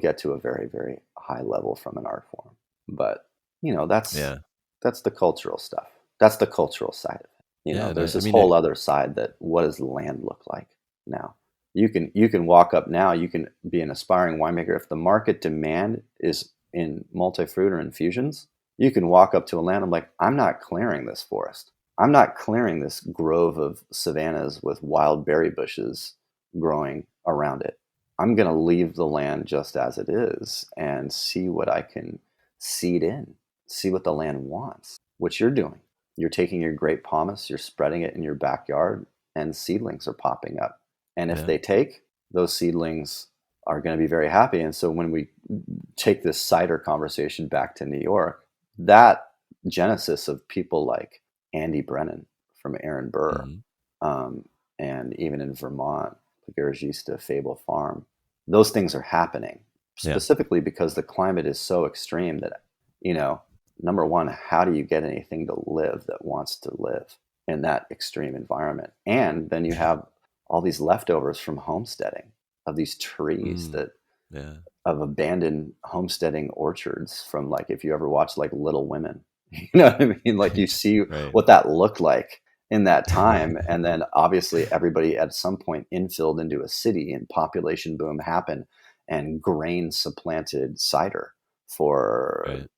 get to a very, very high level from an art form. But Yeah. that's the cultural stuff. That's the cultural side of it. Yeah. And There's I this mean, whole other side that what does land look like now? You can walk up now, you can be an aspiring winemaker. If the market demand is in multi-fruit or infusions, you can walk up to a land. I'm like, I'm not clearing this forest. I'm not clearing this grove of savannas with wild berry bushes growing around it. I'm going to leave the land just as it is and see what I can seed in, see what the land wants, what you're doing. You're taking your grape pomace, you're spreading it in your backyard, and seedlings are popping up. And if yeah. they take, those seedlings are going to be very happy. And so when we take this cider conversation back to New York, that genesis of people like Andy Brennan from Aaron Burr, Mm-hmm. and even in Vermont, the Garagista Fable Farm, those things are happening Yeah. specifically because the climate is so extreme that, number one, how do you get anything to live that wants to live in that extreme environment? And then you have all these leftovers from homesteading of these trees Mm. that Yeah. of abandoned homesteading orchards from, like, if you ever watched like Little Women, you know what I mean? Like you Right. see Right. what that looked like in that time. And then obviously everybody at some point infilled into a city and population boom happened and grain supplanted cider for, Right.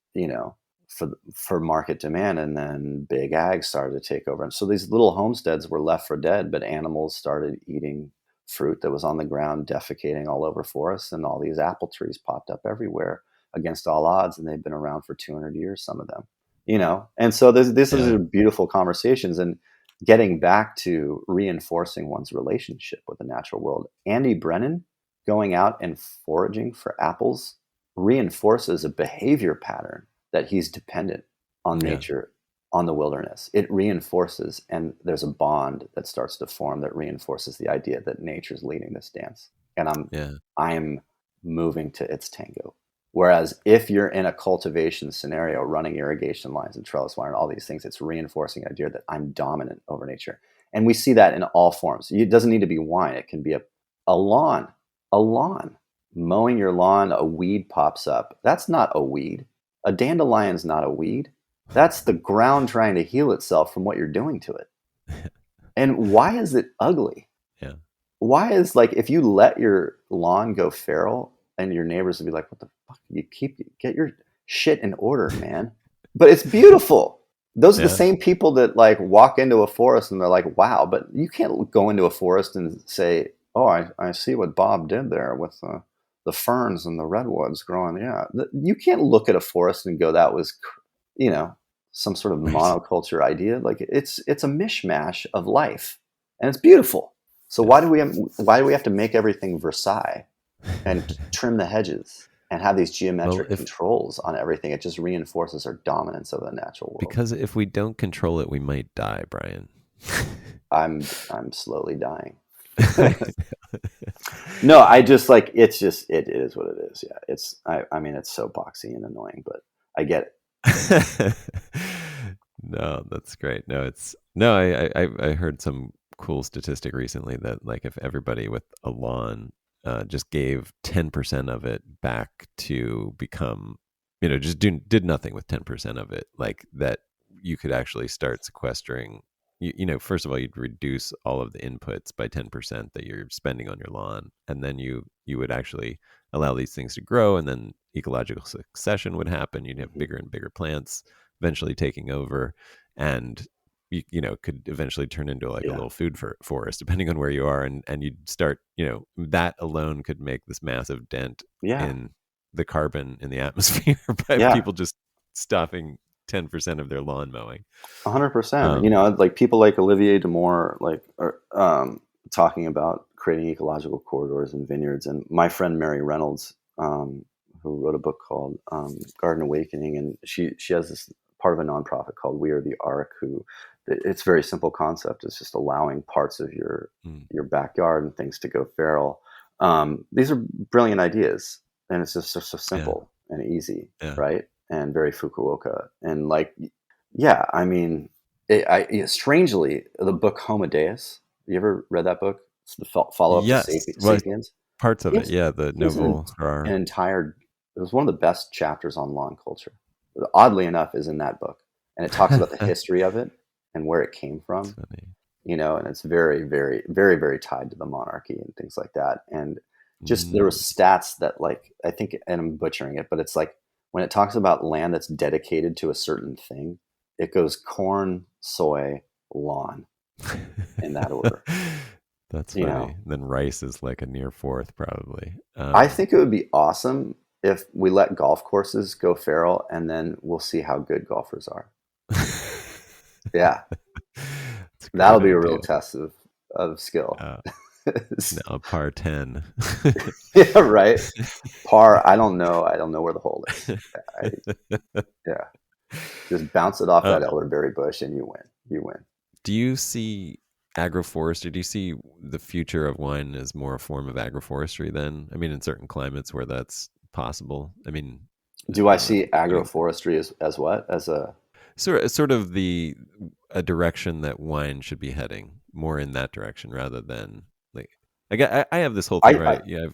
for market demand. And then big ag started to take over. And so these little homesteads were left for dead, but animals started eating fruit that was on the ground, defecating all over forests, and all these apple trees popped up everywhere against all odds. And they've been around for 200 years, some of them, and so this Yeah. is beautiful conversations and getting back to reinforcing one's relationship with the natural world. Andy Brennan going out and foraging for apples reinforces a behavior pattern that he's dependent on Yeah. nature, on the wilderness. It reinforces, and there's a bond that starts to form that reinforces the idea that nature's leading this dance, and Yeah. I'm moving to its tango. Whereas if you're in a cultivation scenario, running irrigation lines and trellis wire and all these things, it's reinforcing the idea that I'm dominant over nature. And we see that in all forms. It doesn't need to be wine. It can be a lawn, a lawn. Mowing your lawn, a weed pops up. That's not a weed. A dandelion's not a weed. That's the ground trying to heal itself from what you're doing to it. And why is it ugly? Yeah. Why is, like, if you let your lawn go feral and your neighbors will be like, what the fuck? Get your shit in order, man. But it's beautiful. Those are the Yeah. same people that like walk into a forest and they're like, wow, but you can't go into a forest and say, oh, I see what Bob did there with the ferns and the redwoods growing. Yeah. You can't look at a forest and go, that was, you know, some sort of Right. monoculture idea. Like it's a mishmash of life and it's beautiful. So Yes. why do we have to make everything Versailles and trim the hedges and have these Well, geometric if controls on everything? It just reinforces our dominance over the natural world. because if we don't control it, we might die, Brian. I'm slowly dying. No, I just like it is what it is. Yeah, I mean it's so boxy and annoying, but I get it. No, that's great. No, it's no. I heard some cool statistic recently that like if everybody with a lawn just gave 10% of it back to become, just did nothing with 10% of it, like that you could actually start sequestering. First of all, you'd reduce all of the inputs by 10% that you're spending on your lawn, and then you would actually allow these things to grow, and then ecological succession would happen. You'd have bigger and bigger plants eventually taking over, and could eventually turn into like a Yeah. little food forest, depending on where you are, and you'd start, that alone could make this massive dent Yeah. in the carbon in the atmosphere by Yeah. people just stopping 10% of their lawn mowing. 100%. Um, Like people like Olivier Damour, like are talking about creating ecological corridors and vineyards. And my friend Mary Reynolds, who wrote a book called Garden Awakening, and she has this part of a nonprofit called We Are the Ark. Who, it's a very simple concept. It's just allowing parts of mm, your backyard and things to go feral. These are brilliant ideas, and it's just so yeah, simple and easy, yeah. right? And very Fukuoka. And like, yeah, I mean, strangely, the book Homo Deus. You ever read that book? It's the follow up to Yes, well, Sapiens. parts of it, Gives yeah, the gives novel an horror. entire. It was one of the best chapters on lawn culture. Oddly enough, is in that book, and it talks about the That's history of it and where it came from. funny. And it's very, very, very, very tied to the monarchy and things like that. And just there were Mm. stats that, like, I think, and I'm butchering it, but it's like when it talks about land that's dedicated to a certain thing, it goes corn, soy, lawn in that order. That's You funny. know, Then rice is like a near fourth, probably. I think it would be awesome if we let golf courses go feral, and then we'll see how good golfers are. Yeah, It's a that'll great be a real idea. test of skill. Uh, now par 10. Yeah, right. Par, I don't know. I don't know where the hole is. I, yeah, just bounce it off uh, that elderberry bush and you win. You win. do you see agroforestry? Do you see the future of wine as more a form of agroforestry then? I mean, in certain climates where that's possible. I mean, Do I I don't know if see I'm putting agroforestry as what? As a sort of the a direction that wine should be heading more in that direction rather than like I have this whole thing I right. Yeah,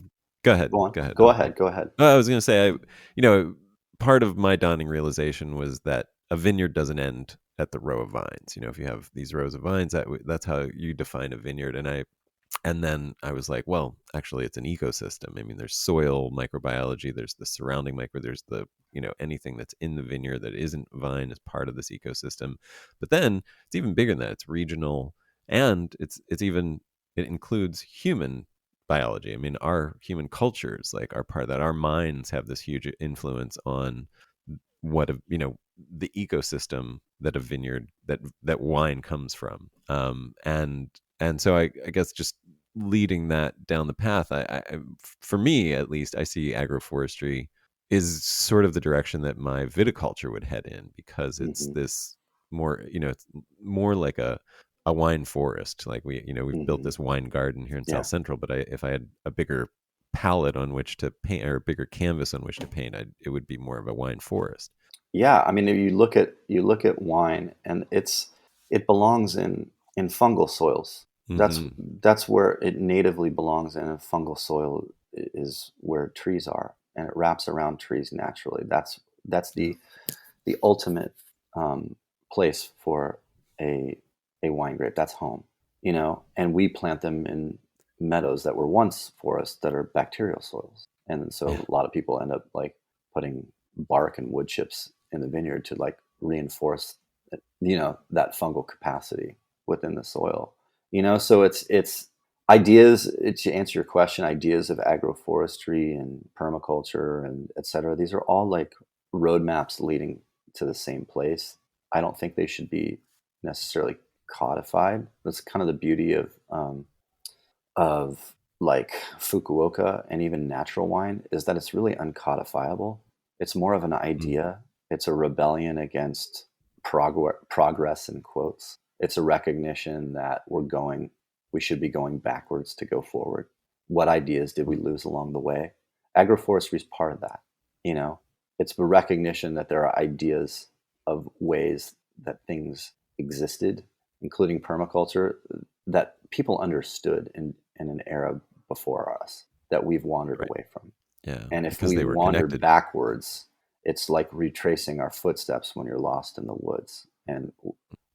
go ahead, go on. go ahead. Go ahead. Go ahead. I was gonna say, you know, part of my dawning realization was that a vineyard doesn't end at the row of vines. If you have these rows of vines, that's how you define a vineyard. And then I was like, well, actually, it's an ecosystem. I mean, there's soil microbiology, there's the surrounding there's the, anything that's in the vineyard that isn't vine is part of this ecosystem. But then it's even bigger than that. It's regional, and it includes human biology. I mean, our human cultures like are part of that. Our minds have this huge influence on the ecosystem that a vineyard that wine comes from. And so I guess just leading that down the path, for me at least, I see agroforestry is sort of the direction that my viticulture would head in, because it's Hmm. this more, it's more like a wine forest. Like we've built Hmm. this wine garden here in South Yeah. Central, but if I had a bigger palette on which to paint, or a bigger canvas on which to paint, it would be more of a wine forest. Yeah. I mean, if you look at wine, and it belongs in fungal soils. That's Hmm. that's where it natively belongs in. A fungal soil is where trees are, and it wraps around trees naturally. That's Yeah. the ultimate um, place for a a wine grape. That's home, and we plant them in meadows that were once forests that are bacterial soils, and Yeah. so a lot of people end up like putting bark and wood chips in the vineyard to like reinforce, that fungal capacity within the soil. So it's ideas, to answer your question, ideas of agroforestry and permaculture and et cetera. These are all like roadmaps leading to the same place. I don't think they should be necessarily codified. That's kind of the beauty of like Fukuoka and even natural wine, is that it's really uncodifiable. It's more of an Mm. idea. It's a rebellion against progress in quotes. It's a recognition that we should be going backwards to go forward. What ideas did we lose along the way? Agroforestry is part of that. You know, it's the recognition that there are ideas of ways that things existed, including permaculture, that people understood in an era before us that we've wandered Right. away from. Yeah. And if Because we they were wander connected. backwards, it's like retracing our footsteps when you're lost in the woods. And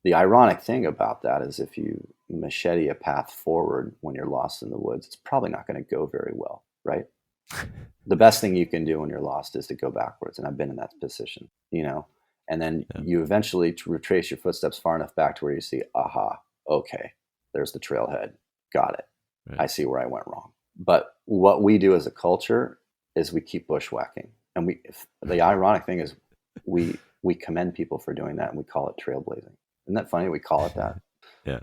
the ironic thing about that is if you machete a path forward when you're lost in the woods, it's probably not going to go very well, right? The best thing you can do when you're lost is to go backwards. And I've been in that position, and then Yeah. you eventually retrace your footsteps far enough back to where you see, aha, okay, there's the trailhead. Got it. Right. I see where I went wrong. But what we do as a culture is we keep bushwhacking. And the ironic thing is we commend people for doing that, and we call it trailblazing. Isn't that funny? We call it that. Yeah.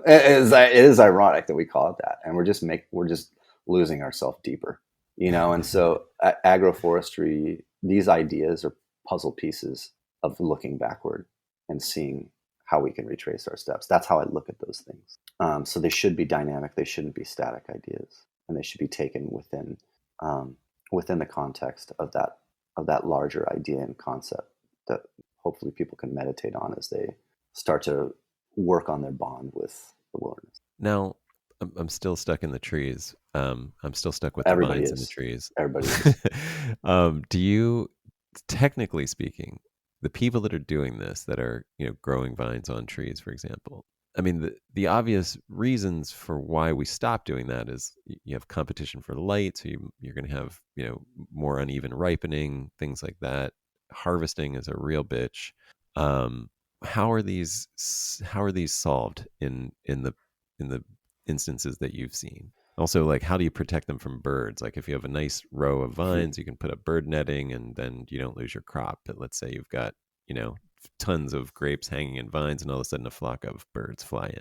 It is ironic that we call it that, and we're just losing ourselves deeper, And so agroforestry, these ideas are puzzle pieces of looking backward and seeing how we can retrace our steps. That's how I look at those things. So they should be dynamic. They shouldn't be static ideas, and they should be taken within the context of that larger idea and concept that hopefully people can meditate on as they start to work on their bond with the wilderness. Now, I'm still stuck in the trees. I'm still stuck with the Everybody vines in the is. trees. Everybody is. Do you, technically speaking, the people that are doing this, that are growing vines on trees, for example, I mean, the obvious reasons for why we stop doing that is you have competition for light, so you're going to have more uneven ripening, things like that. Harvesting is a real bitch. How are these solved in the instances that you've seen? Also, like, how do you protect them from birds? Like, if you have a nice row of vines, you can put up bird netting, and then you don't lose your crop. But let's say you've got tons of grapes hanging in vines, and all of a sudden a flock of birds fly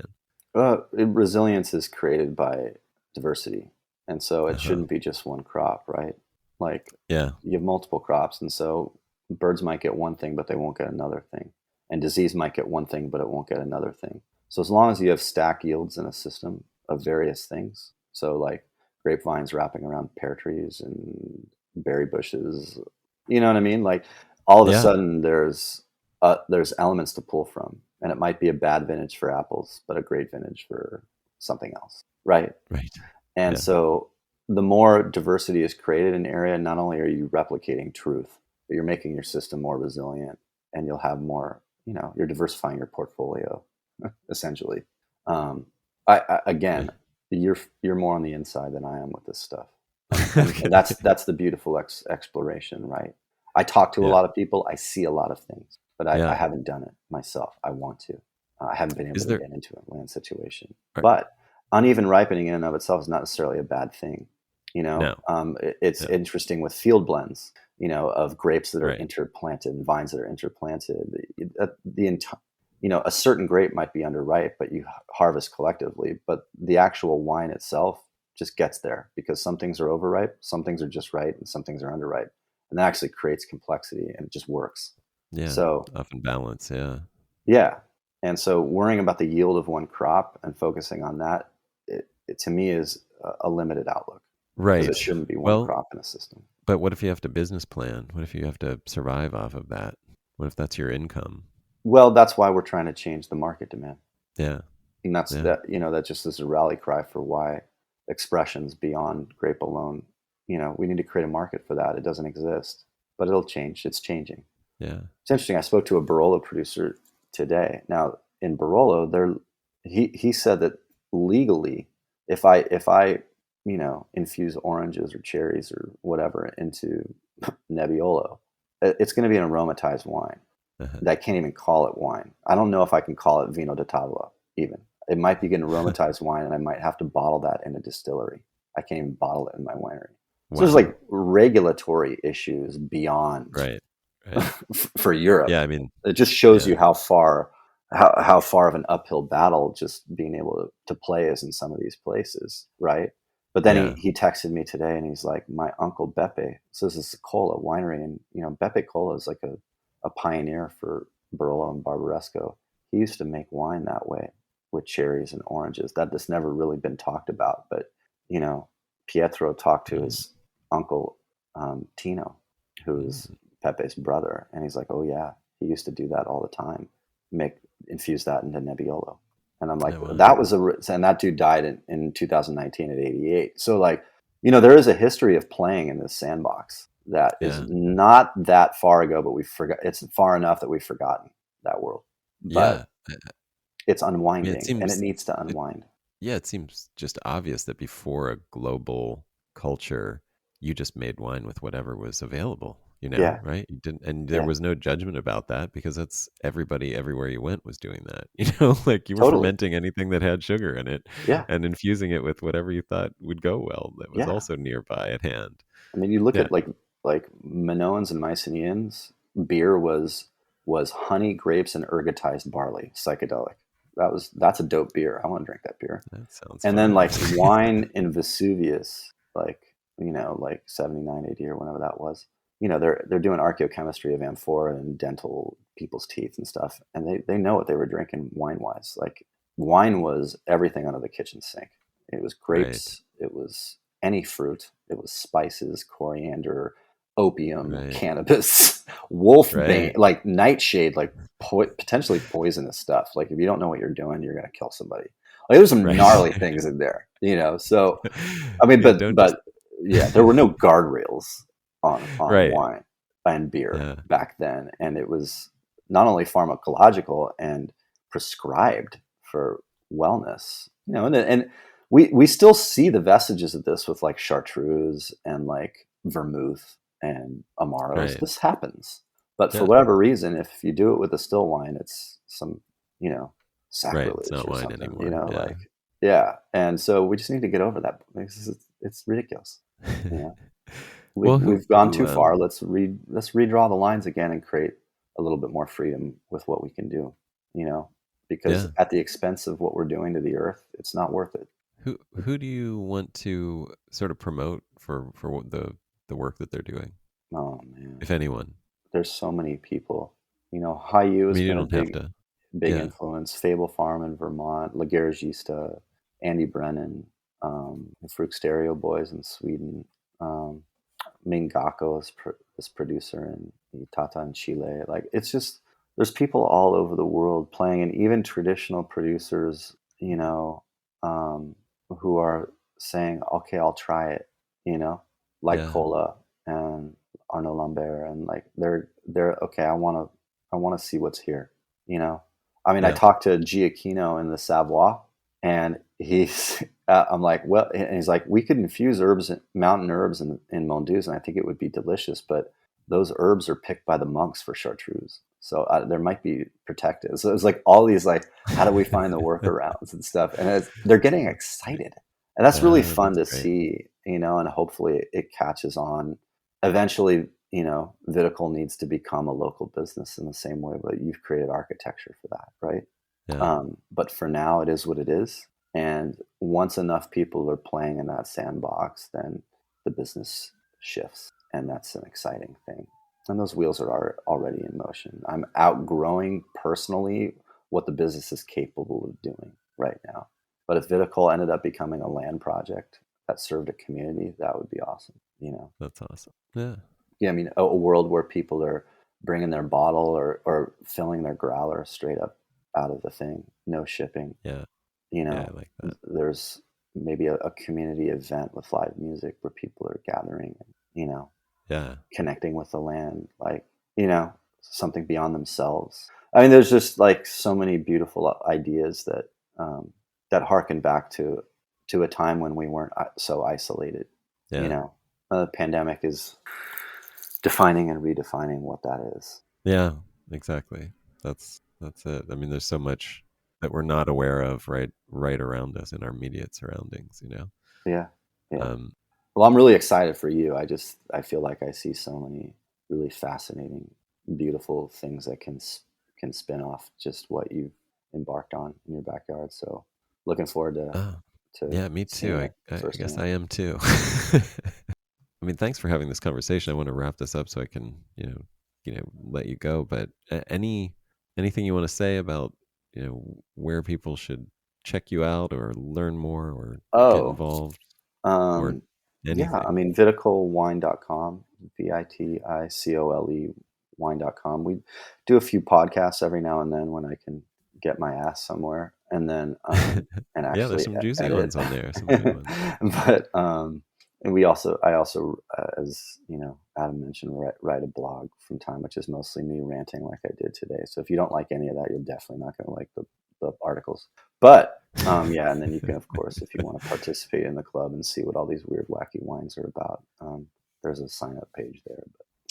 in. Resilience is created by diversity, and so it Uh-huh. shouldn't be just one crop, right? Like, Yeah. you have multiple crops, and so birds might get one thing, but they won't get another thing, and disease might get one thing, but it won't get another thing. So as long as you have stack yields in a system of various things, so like grapevines wrapping around pear trees and berry bushes, you know what I mean? Like, all of a Yeah. sudden there's elements to pull from, and it might be a bad vintage for apples, but a great vintage for something else, right? Right. And Yeah. so the more diversity is created in an area, not only are you replicating truth, but you're making your system more resilient, and you'll have more, you're diversifying your portfolio, essentially. Again, you're more on the inside than I am with this stuff. And that's the beautiful exploration, right? I talk to a Yeah. lot of people. I see a lot of things, but I Yeah. haven't done it myself. I want to. I haven't been able Is to there get into a land situation. are, But uneven ripening in and of itself is not necessarily a bad thing. no. It's Yeah. interesting with field blends, of grapes that are Right. interplanted and vines that are interplanted. A certain grape might be underripe, but you harvest collectively. But the actual wine itself just gets there because some things are overripe, some things are just right, and some things are underripe. And that actually creates complexity, and it just works. Yeah. So, Off in balance. Yeah. yeah. And so worrying about the yield of one crop and focusing on that, it to me is a limited outlook, because it Right. shouldn't be one Well, crop in a system. but what if you have to business plan? What if you have to survive off of that? What if that's your income? Well, that's why we're trying to change the market demand. Yeah. And that's Yeah. that just is a rally cry for why expressions beyond grape alone, we need to create a market for that. It doesn't exist, but it'll change. It's changing. Yeah. It's interesting. I spoke to a Barolo producer today. Now in Barolo, he said that legally, if I infuse oranges or cherries or whatever into Nebbiolo, it's going to be an aromatized wine. Uh-huh. I can't even call it wine. I don't know if I can call it vino de tavola even. It might be an aromatized wine, and I might have to bottle that in a distillery. I can't even bottle it in my winery. So there's Wow. like regulatory issues beyond Right. Right. for Europe. Yeah. I mean, It just shows yeah. you how far of an uphill battle just being able to play is in some of these places, right? But then Yeah. he texted me today, and he's like, my uncle Beppe, so this is a Cola winery, and Beppe Cola is like a pioneer for Barolo and Barbaresco. He used to make wine that way with cherries and oranges. That's never really been talked about, but Pietro talked to his uncle Tino, who's Pepe's brother, and he's like, oh yeah, he used to do that all the time. Infuse that into Nebbiolo. And I'm like, Oh, wow. that was and that dude died in 2019 at 88. So like, there is a history of playing in this sandbox that is Yeah. not that far ago, but we forgot. It's far enough that we've forgotten that world, but Yeah. it's I mean, unwinding and it needs to it, unwind. yeah, it seems just obvious that before a global culture, you just made wine with whatever was available, Yeah. right? You didn't, and there Yeah, was no judgment about that because that's everybody everywhere you went was doing that. Like you were totally. fermenting anything that had sugar in it Yeah. and infusing it with whatever you thought would go well that was Yeah. also nearby at hand. I mean, you look Yeah. at like Minoans and Mycenaeans, beer was honey, grapes, and ergotized barley, psychedelic. That's a dope beer. I want to drink that beer. That sounds And then fun. like wine in Vesuvius, like like 79 AD or whenever that was. They're doing archaeochemistry of amphora and dental people's teeth and stuff, and they know what they were drinking wine wise. Like wine was everything under the kitchen sink. It was Right. grapes. It was any fruit. It was spices, coriander, opium, Right. cannabis, wolfbane, Right. like nightshade, like potentially poisonous stuff. Like if you don't know what you're doing, you're gonna kill somebody. Like there's some Right. gnarly things in there. So I mean, Yeah, but don't just but yeah, there were no guardrails on right. wine and beer Yeah. back then, and it was not only pharmacological and prescribed for wellness. And we still see the vestiges of this with like chartreuse and like vermouth and amaros. Right. This happens, but for Yeah. whatever reason, if you do it with a still wine, it's some Right. It's sacrilege not or wine something. anymore. Yeah. Like yeah. And so we just need to get over that because it's ridiculous. You know, Well, we've gone too far. Let's redraw the lines again and create a little bit more freedom with what we can do. You know, because yeah. at the expense of what we're doing to the earth, it's not worth it. Who do you want to sort of promote for the work that they're doing, Oh man, if anyone? there's so many people. Hayu I has mean, you been a don't have to. big Yeah. influence. Fable Farm in Vermont, Lagaragista, Andy Brennan, the Fruxterio boys in Sweden, um, Mingako is producer in Tata in Chile. Like it's just there's people all over the world playing, and even traditional producers, who are saying, "Okay, I'll try it," like Yeah. Cola and Arnaud Lambert, and like they're okay. I want to see what's here. You know, I mean, I Yeah. talked to Giacchino in the Savoie, and he's I'm like, well, and he's like, we could infuse mountain herbs in Mondouse, and I think it would be delicious, but those herbs are picked by the monks for chartreuse, so there might be protected. So it's like all these like, how do we find the workarounds and stuff, and they're getting excited, and that's really fun That's to great. see, and hopefully it catches on. Eventually, Vitical needs to become a local business in the same way that you've created architecture for that, right? Yeah. But for now, it is what it is. And once enough people are playing in that sandbox, then the business shifts. And that's an exciting thing. And those wheels are already in motion. I'm outgrowing personally what the business is capable of doing right now. But if Vitical ended up becoming a land project that served a community, that would be awesome. That's awesome. Yeah. Yeah, I mean, a world where people are bringing their bottle or filling their growler straight up out of the thing, no shipping. Yeah. You Yeah. know, I like that. there's maybe a community event with live music where people are gathering and, Yeah. connecting with the land, like, something beyond themselves. I mean, there's just like so many beautiful ideas that harken back to a time when we weren't so isolated. You Yeah. know, the pandemic is defining and redefining what that is. Yeah. Exactly. That's it. I mean, there's so much that we're not aware of right around us in our immediate surroundings. Yeah, yeah. Um, Well, I'm really excited for you. I feel like I see so many really fascinating, beautiful things that can spin off just what you've embarked on in your backyard. So, looking forward oh, to yeah, me too. seeing I, it I guess I firsthand. am too. I mean, thanks for having this conversation. I want to wrap this up so I can, let you go. But anything you want to say about, where people should check you out or learn more or get Oh, involved or um, yeah. I anything? mean, viticalwine.com, VITICOLE wine.com. We do a few podcasts every now and then when I can get my ass somewhere. and then and Yeah, there's actually some juicy edit. ones on there, some good ones. But and I also as Adam mentioned, write a blog from time, which is mostly me ranting like I did today. So if you don't like any of that, you're definitely not going to like the articles. But yeah, and then you can, of course, if you want to participate in the club and see what all these weird wacky wines are about, there's a sign up page there.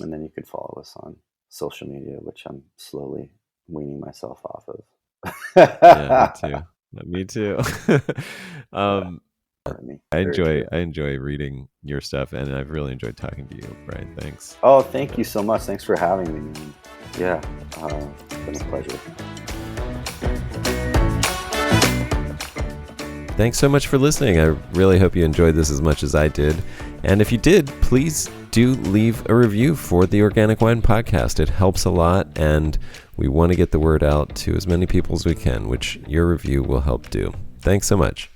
And then you could follow us on social media, which I'm slowly weaning myself off of. Yeah, me too. Me. I enjoy reading your stuff, and I've really enjoyed talking to you, Brian. Thanks. Oh, thank you so much. Thanks for having me, man. Yeah, it's been a pleasure. Thanks so much for listening. I really hope you enjoyed this as much as I did. And if you did, please do leave a review for the Organic Wine Podcast. It helps a lot, and we want to get the word out to as many people as we can, which your review will help do. Thanks so much.